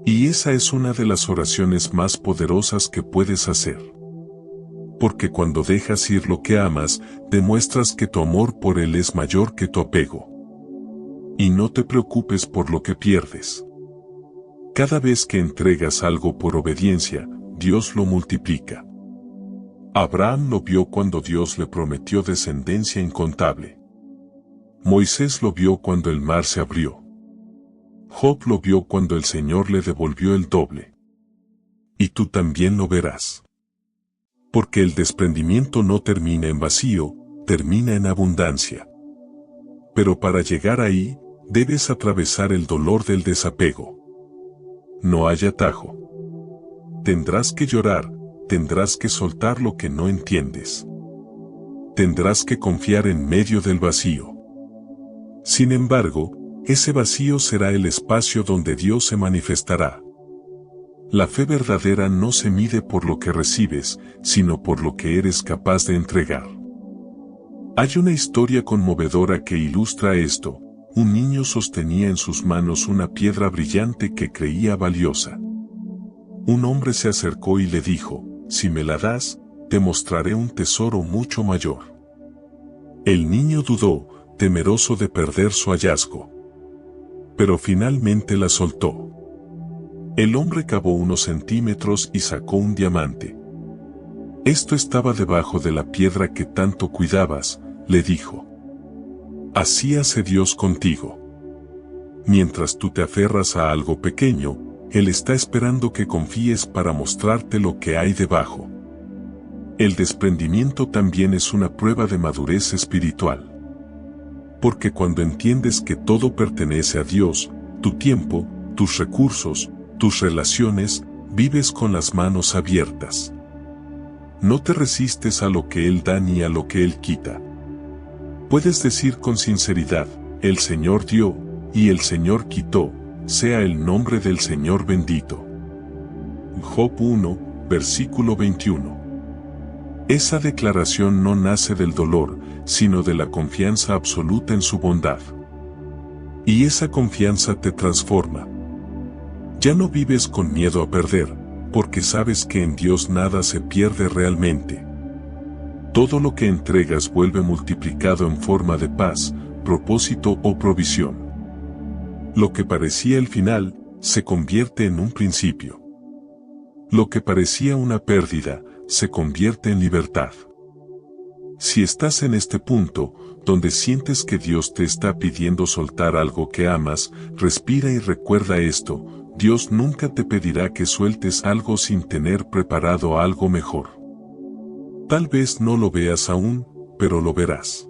Y esa es una de las oraciones más poderosas que puedes hacer. Porque cuando dejas ir lo que amas, demuestras que tu amor por Él es mayor que tu apego. Y no te preocupes por lo que pierdes. Cada vez que entregas algo por obediencia, Dios lo multiplica. Abraham lo vio cuando Dios le prometió descendencia incontable. Moisés lo vio cuando el mar se abrió. Job lo vio cuando el Señor le devolvió el doble. Y tú también lo verás. Porque el desprendimiento no termina en vacío, termina en abundancia. Pero para llegar ahí, debes atravesar el dolor del desapego. No hay atajo. Tendrás que llorar, tendrás que soltar lo que no entiendes. Tendrás que confiar en medio del vacío. Sin embargo, ese vacío será el espacio donde Dios se manifestará. La fe verdadera no se mide por lo que recibes, sino por lo que eres capaz de entregar. Hay una historia conmovedora que ilustra esto. Un niño sostenía en sus manos una piedra brillante que creía valiosa. Un hombre se acercó y le dijo, si me la das, te mostraré un tesoro mucho mayor. El niño dudó, temeroso de perder su hallazgo. Pero finalmente la soltó. El hombre cavó unos centímetros y sacó un diamante. Esto estaba debajo de la piedra que tanto cuidabas, le dijo. Así hace Dios contigo. Mientras tú te aferras a algo pequeño, Él está esperando que confíes para mostrarte lo que hay debajo. El desprendimiento también es una prueba de madurez espiritual. Porque cuando entiendes que todo pertenece a Dios, tu tiempo, tus recursos, tus relaciones, vives con las manos abiertas. No te resistes a lo que Él da ni a lo que Él quita. Puedes decir con sinceridad, el Señor dio, y el Señor quitó, sea el nombre del Señor bendito. Job 1, versículo 21. Esa declaración no nace del dolor, sino de la confianza absoluta en su bondad. Y esa confianza te transforma. Ya no vives con miedo a perder, porque sabes que en Dios nada se pierde realmente. Todo lo que entregas vuelve multiplicado en forma de paz, propósito o provisión. Lo que parecía el final, se convierte en un principio. Lo que parecía una pérdida, se convierte en libertad. Si estás en este punto, donde sientes que Dios te está pidiendo soltar algo que amas, respira y recuerda esto: Dios nunca te pedirá que sueltes algo sin tener preparado algo mejor. Tal vez no lo veas aún, pero lo verás.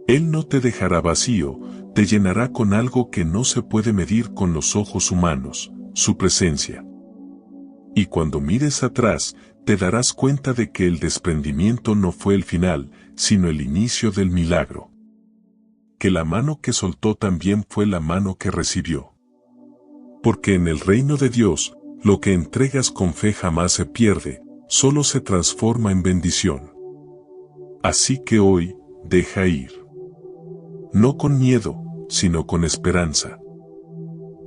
Él no te dejará vacío, te llenará con algo que no se puede medir con los ojos humanos, su presencia. Y cuando mires atrás, te darás cuenta de que el desprendimiento no fue el final, sino el inicio del milagro. Que la mano que soltó también fue la mano que recibió. Porque en el reino de Dios, lo que entregas con fe jamás se pierde, solo se transforma en bendición. Así que hoy, deja ir. No con miedo, sino con esperanza.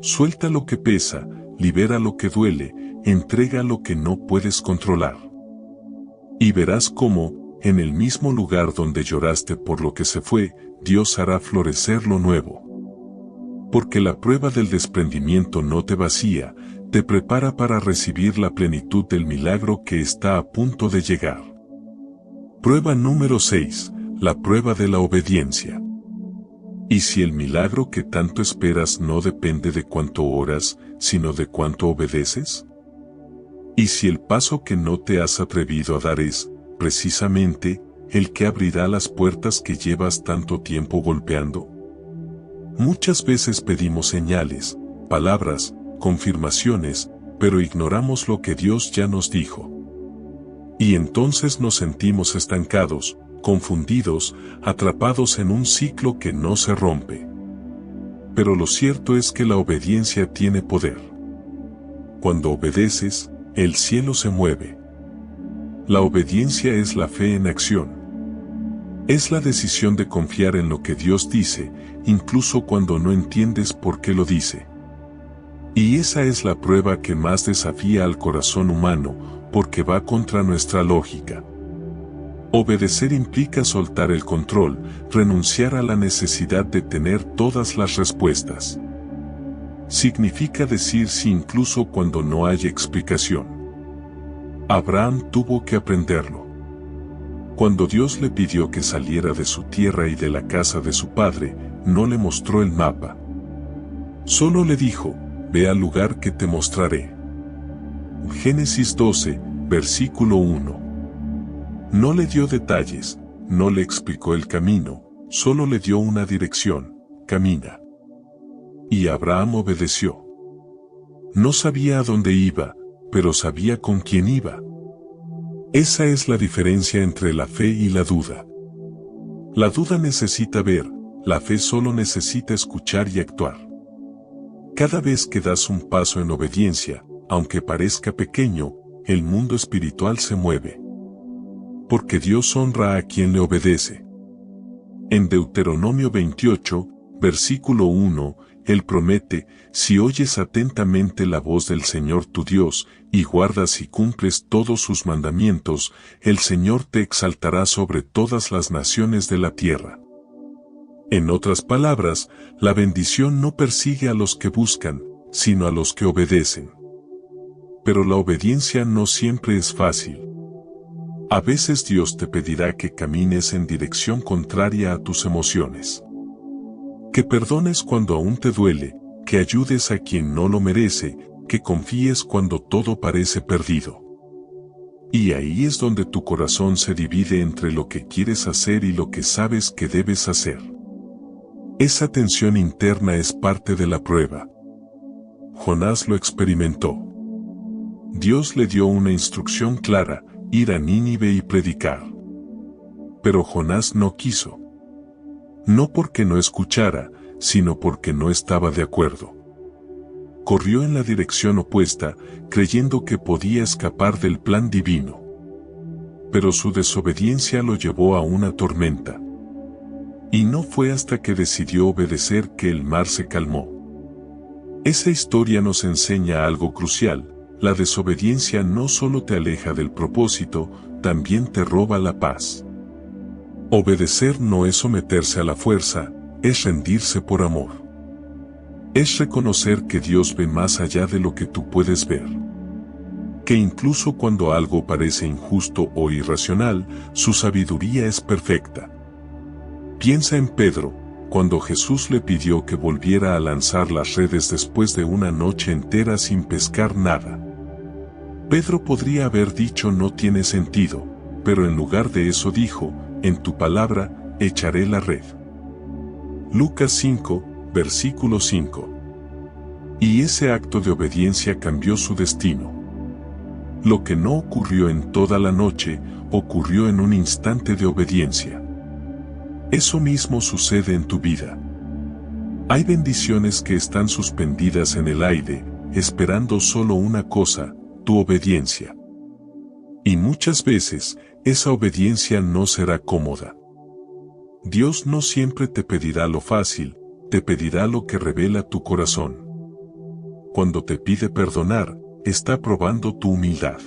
Suelta lo que pesa, libera lo que duele, entrega lo que no puedes controlar. Y verás cómo, en el mismo lugar donde lloraste por lo que se fue, Dios hará florecer lo nuevo. Porque la prueba del desprendimiento no te vacía, te prepara para recibir la plenitud del milagro que está a punto de llegar. Prueba número 6, la prueba de la obediencia. ¿Y si el milagro que tanto esperas no depende de cuánto oras, sino de cuánto obedeces? ¿Y si el paso que no te has atrevido a dar es, precisamente, el que abrirá las puertas que llevas tanto tiempo golpeando? Muchas veces pedimos señales, palabras, confirmaciones, pero ignoramos lo que Dios ya nos dijo. Y entonces nos sentimos estancados, confundidos, atrapados en un ciclo que no se rompe. Pero lo cierto es que la obediencia tiene poder. Cuando obedeces, el cielo se mueve. La obediencia es la fe en acción. Es la decisión de confiar en lo que Dios dice, incluso cuando no entiendes por qué lo dice. Y esa es la prueba que más desafía al corazón humano, porque va contra nuestra lógica. Obedecer implica soltar el control, renunciar a la necesidad de tener todas las respuestas. Significa decir sí incluso cuando no hay explicación. Abraham tuvo que aprenderlo. Cuando Dios le pidió que saliera de su tierra y de la casa de su padre, no le mostró el mapa. Solo le dijo: ve al lugar que te mostraré. Génesis 12, versículo 1. No le dio detalles, no le explicó el camino, solo le dio una dirección: camina. Y Abraham obedeció. No sabía a dónde iba, pero sabía con quién iba. Esa es la diferencia entre la fe y la duda. La duda necesita ver, la fe solo necesita escuchar y actuar. Cada vez que das un paso en obediencia, aunque parezca pequeño, el mundo espiritual se mueve. Porque Dios honra a quien le obedece. En Deuteronomio 28, versículo 1, Él promete: si oyes atentamente la voz del Señor tu Dios, y guardas y cumples todos sus mandamientos, el Señor te exaltará sobre todas las naciones de la tierra. En otras palabras, la bendición no persigue a los que buscan, sino a los que obedecen. Pero la obediencia no siempre es fácil. A veces Dios te pedirá que camines en dirección contraria a tus emociones. Que perdones cuando aún te duele, que ayudes a quien no lo merece, que confíes cuando todo parece perdido. Y ahí es donde tu corazón se divide entre lo que quieres hacer y lo que sabes que debes hacer. Esa tensión interna es parte de la prueba. Jonás lo experimentó. Dios le dio una instrucción clara: ir a Nínive y predicar. Pero Jonás no quiso. No porque no escuchara, sino porque no estaba de acuerdo. Corrió en la dirección opuesta, creyendo que podía escapar del plan divino. Pero su desobediencia lo llevó a una tormenta. Y no fue hasta que decidió obedecer que el mar se calmó. Esa historia nos enseña algo crucial: la desobediencia no solo te aleja del propósito, también te roba la paz. Obedecer no es someterse a la fuerza, es rendirse por amor. Es reconocer que Dios ve más allá de lo que tú puedes ver. Que incluso cuando algo parece injusto o irracional, su sabiduría es perfecta. Piensa en Pedro, cuando Jesús le pidió que volviera a lanzar las redes después de una noche entera sin pescar nada. Pedro podría haber dicho: no tiene sentido, pero en lugar de eso dijo: en tu palabra, echaré la red. Lucas 5, versículo 5. Y ese acto de obediencia cambió su destino. Lo que no ocurrió en toda la noche, ocurrió en un instante de obediencia. Eso mismo sucede en tu vida. Hay bendiciones que están suspendidas en el aire, esperando solo una cosa: tu obediencia. Y muchas veces, esa obediencia no será cómoda. Dios no siempre te pedirá lo fácil, te pedirá lo que revela tu corazón. Cuando te pide perdonar, está probando tu humildad.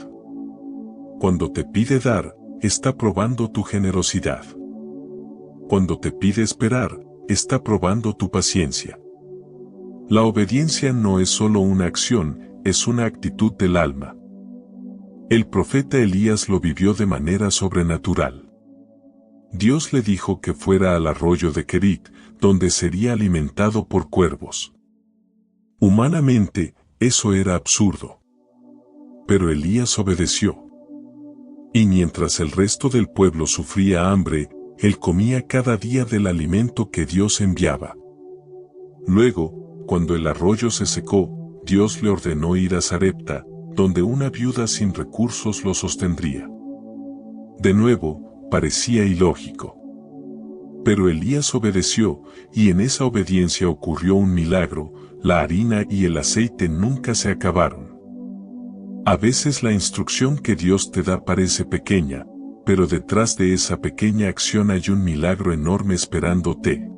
Cuando te pide dar, está probando tu generosidad. Cuando te pide esperar, está probando tu paciencia. La obediencia no es solo una acción, es una actitud del alma. El profeta Elías lo vivió de manera sobrenatural. Dios le dijo que fuera al arroyo de Querit, donde sería alimentado por cuervos. Humanamente, eso era absurdo. Pero Elías obedeció. Y mientras el resto del pueblo sufría hambre, él comía cada día del alimento que Dios enviaba. Luego, cuando el arroyo se secó, Dios le ordenó ir a Sarepta, donde una viuda sin recursos lo sostendría. De nuevo, parecía ilógico. Pero Elías obedeció, y en esa obediencia ocurrió un milagro: la harina y el aceite nunca se acabaron. A veces la instrucción que Dios te da parece pequeña, pero detrás de esa pequeña acción hay un milagro enorme esperándote.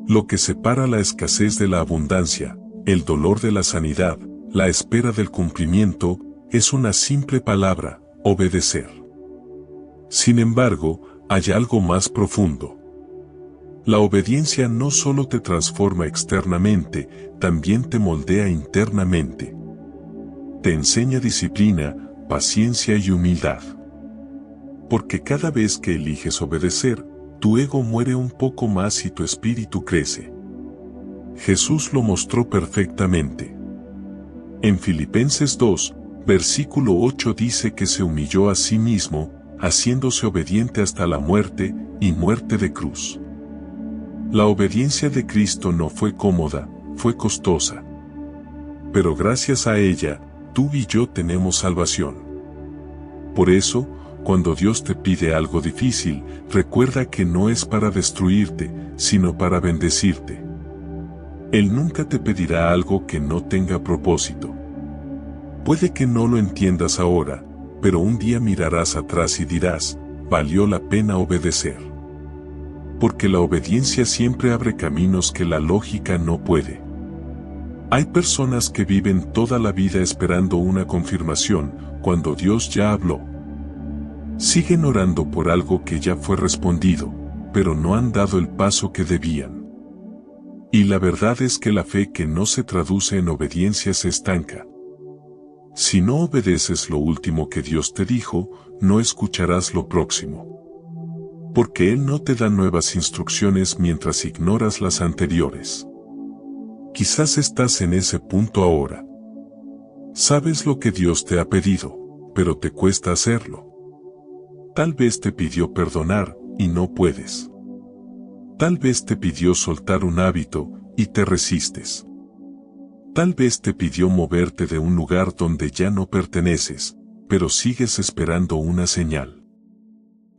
Lo que separa la escasez de la abundancia, el dolor de la sanidad, la espera del cumplimiento, es una simple palabra: obedecer. Sin embargo, hay algo más profundo. La obediencia no solo te transforma externamente, también te moldea internamente. Te enseña disciplina, paciencia y humildad. Porque cada vez que eliges obedecer, tu ego muere un poco más y tu espíritu crece. Jesús lo mostró perfectamente. En Filipenses 2, versículo 8 dice que se humilló a sí mismo, haciéndose obediente hasta la muerte, y muerte de cruz. La obediencia de Cristo no fue cómoda, fue costosa. Pero gracias a ella, tú y yo tenemos salvación. Por eso, cuando Dios te pide algo difícil, recuerda que no es para destruirte, sino para bendecirte. Él nunca te pedirá algo que no tenga propósito. Puede que no lo entiendas ahora, pero un día mirarás atrás y dirás: valió la pena obedecer. Porque la obediencia siempre abre caminos que la lógica no puede. Hay personas que viven toda la vida esperando una confirmación, cuando Dios ya habló. Siguen orando por algo que ya fue respondido, pero no han dado el paso que debían. Y la verdad es que la fe que no se traduce en obediencia se estanca. Si no obedeces lo último que Dios te dijo, no escucharás lo próximo. Porque Él no te da nuevas instrucciones mientras ignoras las anteriores. Quizás estás en ese punto ahora. Sabes lo que Dios te ha pedido, pero te cuesta hacerlo. Tal vez te pidió perdonar, y no puedes. Tal vez te pidió soltar un hábito, y te resistes. Tal vez te pidió moverte de un lugar donde ya no perteneces, pero sigues esperando una señal.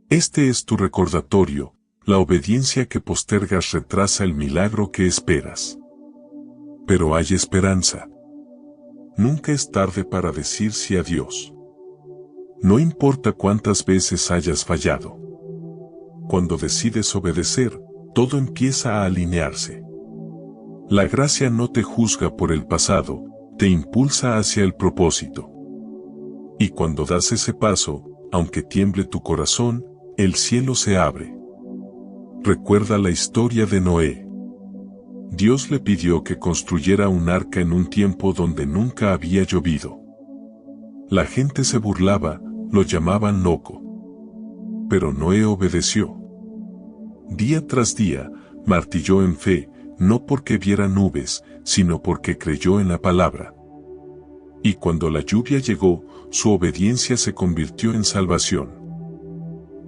Este es tu recordatorio, la obediencia que postergas retrasa el milagro que esperas. Pero hay esperanza. Nunca es tarde para decir sí a Dios. No importa cuántas veces hayas fallado. Cuando decides obedecer, todo empieza a alinearse. La gracia no te juzga por el pasado, te impulsa hacia el propósito. Y cuando das ese paso, aunque tiemble tu corazón, el cielo se abre. Recuerda la historia de Noé. Dios le pidió que construyera un arca en un tiempo donde nunca había llovido. La gente se burlaba, lo llamaban loco. Pero Noé obedeció. Día tras día, martilló en fe, no porque viera nubes, sino porque creyó en la palabra. Y cuando la lluvia llegó, su obediencia se convirtió en salvación.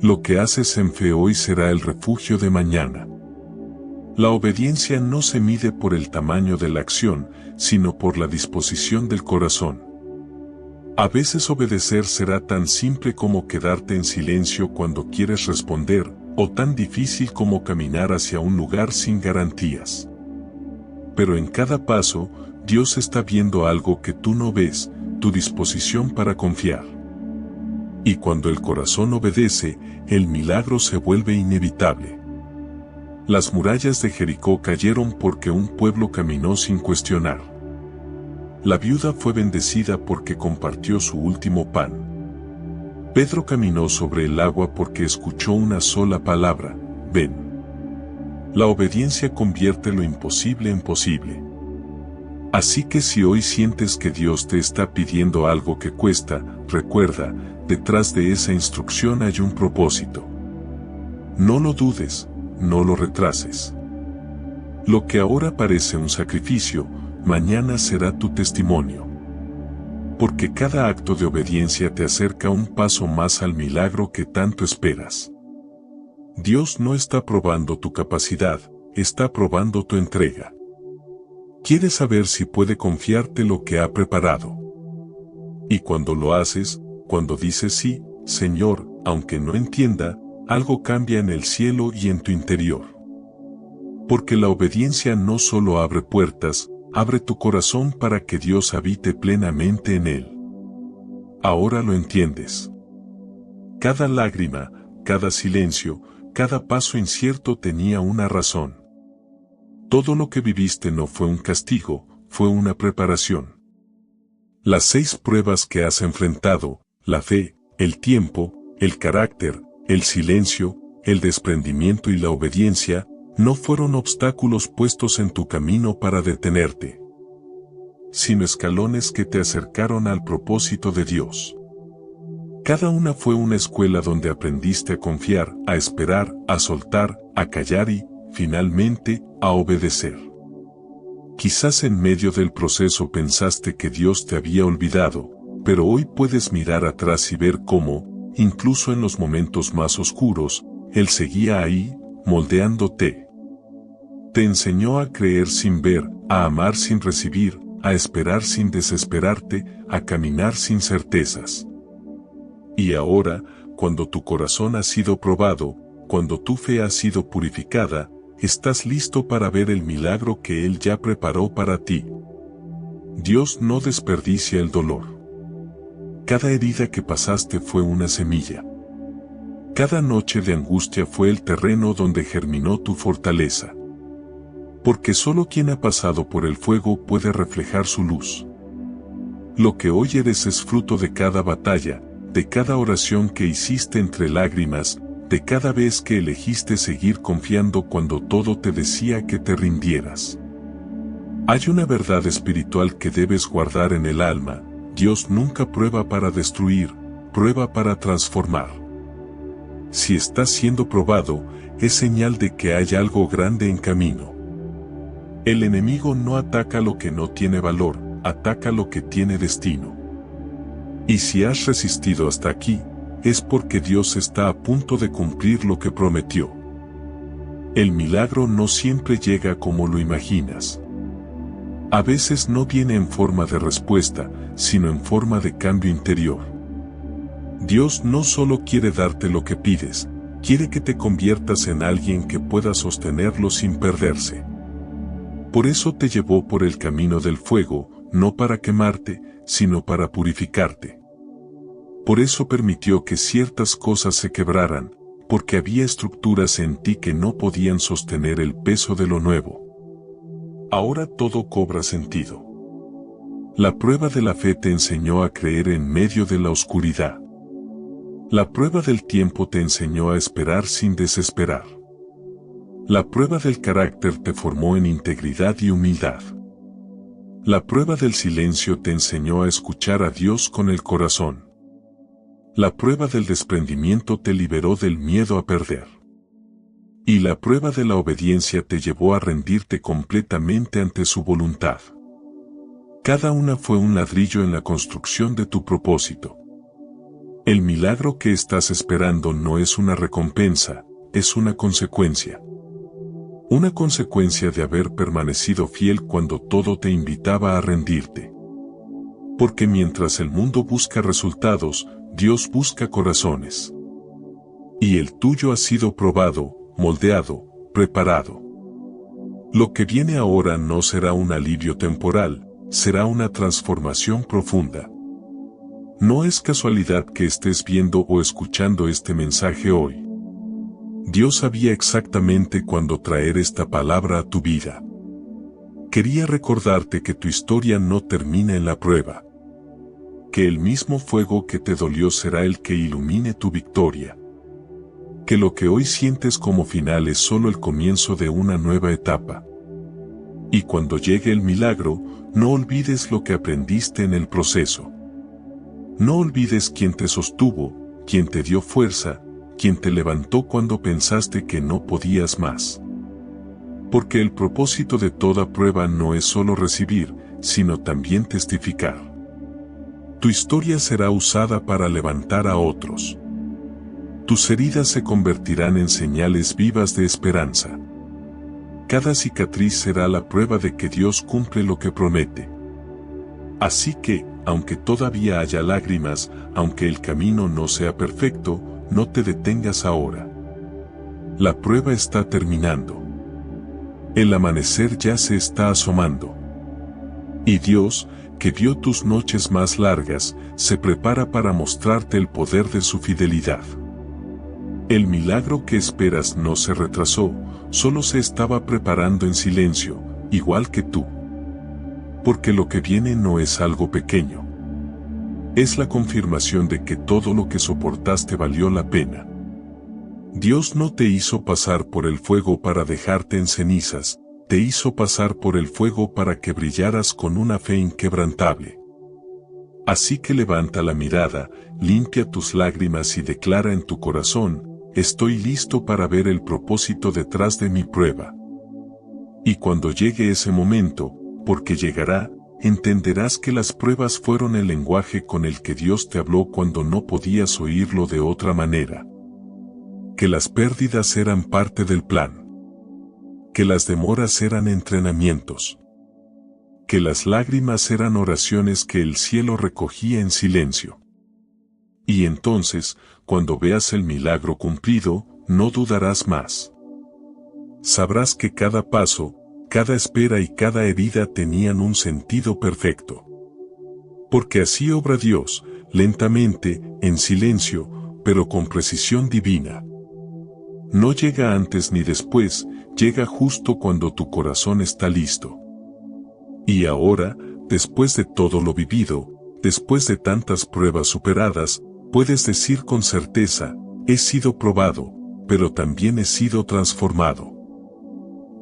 Lo que haces en fe hoy será el refugio de mañana. La obediencia no se mide por el tamaño de la acción, sino por la disposición del corazón. A veces obedecer será tan simple como quedarte en silencio cuando quieres responder, o tan difícil como caminar hacia un lugar sin garantías. Pero en cada paso, Dios está viendo algo que tú no ves, tu disposición para confiar. Y cuando el corazón obedece, el milagro se vuelve inevitable. Las murallas de Jericó cayeron porque un pueblo caminó sin cuestionar. La viuda fue bendecida porque compartió su último pan. Pedro caminó sobre el agua porque escuchó una sola palabra: ven. La obediencia convierte lo imposible en posible. Así que si hoy sientes que Dios te está pidiendo algo que cuesta, recuerda, detrás de esa instrucción hay un propósito. No lo dudes, no lo retrases. Lo que ahora parece un sacrificio, mañana será tu testimonio. Porque cada acto de obediencia te acerca un paso más al milagro que tanto esperas. Dios no está probando tu capacidad, está probando tu entrega. Quiere saber si puede confiarte lo que ha preparado. Y cuando lo haces, cuando dices sí, Señor, aunque no entienda, algo cambia en el cielo y en tu interior. Porque la obediencia no solo abre puertas, abre tu corazón para que Dios habite plenamente en él. Ahora lo entiendes. Cada lágrima, cada silencio, cada paso incierto tenía una razón. Todo lo que viviste no fue un castigo, fue una preparación. Las 6 pruebas que has enfrentado, la fe, el tiempo, el carácter, el silencio, el desprendimiento y la obediencia, no fueron obstáculos puestos en tu camino para detenerte, sino escalones que te acercaron al propósito de Dios. Cada una fue una escuela donde aprendiste a confiar, a esperar, a soltar, a callar y, finalmente, a obedecer. Quizás en medio del proceso pensaste que Dios te había olvidado, pero hoy puedes mirar atrás y ver cómo, incluso en los momentos más oscuros, Él seguía ahí, moldeándote. Te enseñó a creer sin ver, a amar sin recibir, a esperar sin desesperarte, a caminar sin certezas. Y ahora, cuando tu corazón ha sido probado, cuando tu fe ha sido purificada, estás listo para ver el milagro que Él ya preparó para ti. Dios no desperdicia el dolor. Cada herida que pasaste fue una semilla. Cada noche de angustia fue el terreno donde germinó tu fortaleza. Porque solo quien ha pasado por el fuego puede reflejar su luz. Lo que hoy eres es fruto de cada batalla, de cada oración que hiciste entre lágrimas, de cada vez que elegiste seguir confiando cuando todo te decía que te rindieras. Hay una verdad espiritual que debes guardar en el alma: Dios nunca prueba para destruir, prueba para transformar. Si estás siendo probado, es señal de que hay algo grande en camino. El enemigo no ataca lo que no tiene valor, ataca lo que tiene destino. Y si has resistido hasta aquí, es porque Dios está a punto de cumplir lo que prometió. El milagro no siempre llega como lo imaginas. A veces no viene en forma de respuesta, sino en forma de cambio interior. Dios no solo quiere darte lo que pides, quiere que te conviertas en alguien que pueda sostenerlo sin perderse. Por eso te llevó por el camino del fuego, no para quemarte, sino para purificarte. Por eso permitió que ciertas cosas se quebraran, porque había estructuras en ti que no podían sostener el peso de lo nuevo. Ahora todo cobra sentido. La prueba de la fe te enseñó a creer en medio de la oscuridad. La prueba del tiempo te enseñó a esperar sin desesperar. La prueba del carácter te formó en integridad y humildad. La prueba del silencio te enseñó a escuchar a Dios con el corazón. La prueba del desprendimiento te liberó del miedo a perder. Y la prueba de la obediencia te llevó a rendirte completamente ante su voluntad. Cada una fue un ladrillo en la construcción de tu propósito. El milagro que estás esperando no es una recompensa, es una consecuencia. Una consecuencia de haber permanecido fiel cuando todo te invitaba a rendirte. Porque mientras el mundo busca resultados, Dios busca corazones. Y el tuyo ha sido probado, moldeado, preparado. Lo que viene ahora no será un alivio temporal, será una transformación profunda. No es casualidad que estés viendo o escuchando este mensaje hoy. Dios sabía exactamente cuándo traer esta palabra a tu vida. Quería recordarte que tu historia no termina en la prueba. Que el mismo fuego que te dolió será el que ilumine tu victoria. Que lo que hoy sientes como final es solo el comienzo de una nueva etapa. Y cuando llegue el milagro, no olvides lo que aprendiste en el proceso. No olvides quién te sostuvo, quién te dio fuerza, quien te levantó cuando pensaste que no podías más. Porque el propósito de toda prueba no es solo recibir, sino también testificar. Tu historia será usada para levantar a otros. Tus heridas se convertirán en señales vivas de esperanza. Cada cicatriz será la prueba de que Dios cumple lo que promete. Así que, aunque todavía haya lágrimas, aunque el camino no sea perfecto, no te detengas ahora. La prueba está terminando. El amanecer ya se está asomando. Y Dios, que vio tus noches más largas, se prepara para mostrarte el poder de su fidelidad. El milagro que esperas no se retrasó, solo se estaba preparando en silencio, igual que tú. Porque lo que viene no es algo pequeño. Es la confirmación de que todo lo que soportaste valió la pena. Dios no te hizo pasar por el fuego para dejarte en cenizas, te hizo pasar por el fuego para que brillaras con una fe inquebrantable. Así que levanta la mirada, limpia tus lágrimas y declara en tu corazón: estoy listo para ver el propósito detrás de mi prueba. Y cuando llegue ese momento, porque llegará, entenderás que las pruebas fueron el lenguaje con el que Dios te habló cuando no podías oírlo de otra manera. Que las pérdidas eran parte del plan. Que las demoras eran entrenamientos. Que las lágrimas eran oraciones que el cielo recogía en silencio. Y entonces, cuando veas el milagro cumplido, no dudarás más. Sabrás que cada paso, cada espera y cada herida tenían un sentido perfecto. Porque así obra Dios, lentamente, en silencio, pero con precisión divina. No llega antes ni después, llega justo cuando tu corazón está listo. Y ahora, después de todo lo vivido, después de tantas pruebas superadas, puedes decir con certeza, he sido probado, pero también he sido transformado.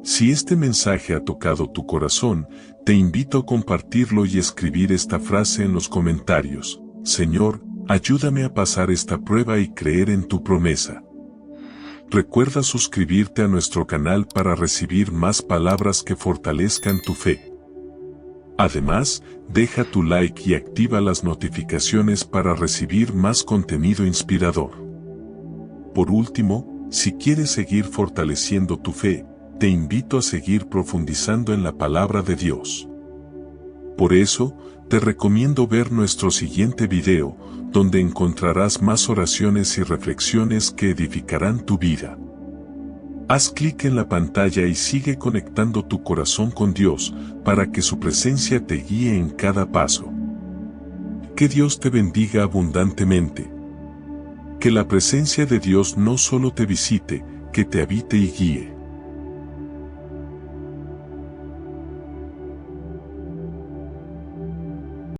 Si este mensaje ha tocado tu corazón, te invito a compartirlo y escribir esta frase en los comentarios: Señor, ayúdame a pasar esta prueba y creer en tu promesa. Recuerda suscribirte a nuestro canal para recibir más palabras que fortalezcan tu fe. Además, deja tu like y activa las notificaciones para recibir más contenido inspirador. Por último, si quieres seguir fortaleciendo tu fe, te invito a seguir profundizando en la palabra de Dios. Por eso, te recomiendo ver nuestro siguiente video, donde encontrarás más oraciones y reflexiones que edificarán tu vida. Haz clic en la pantalla y sigue conectando tu corazón con Dios, para que su presencia te guíe en cada paso. Que Dios te bendiga abundantemente. Que la presencia de Dios no solo te visite, que te habite y guíe.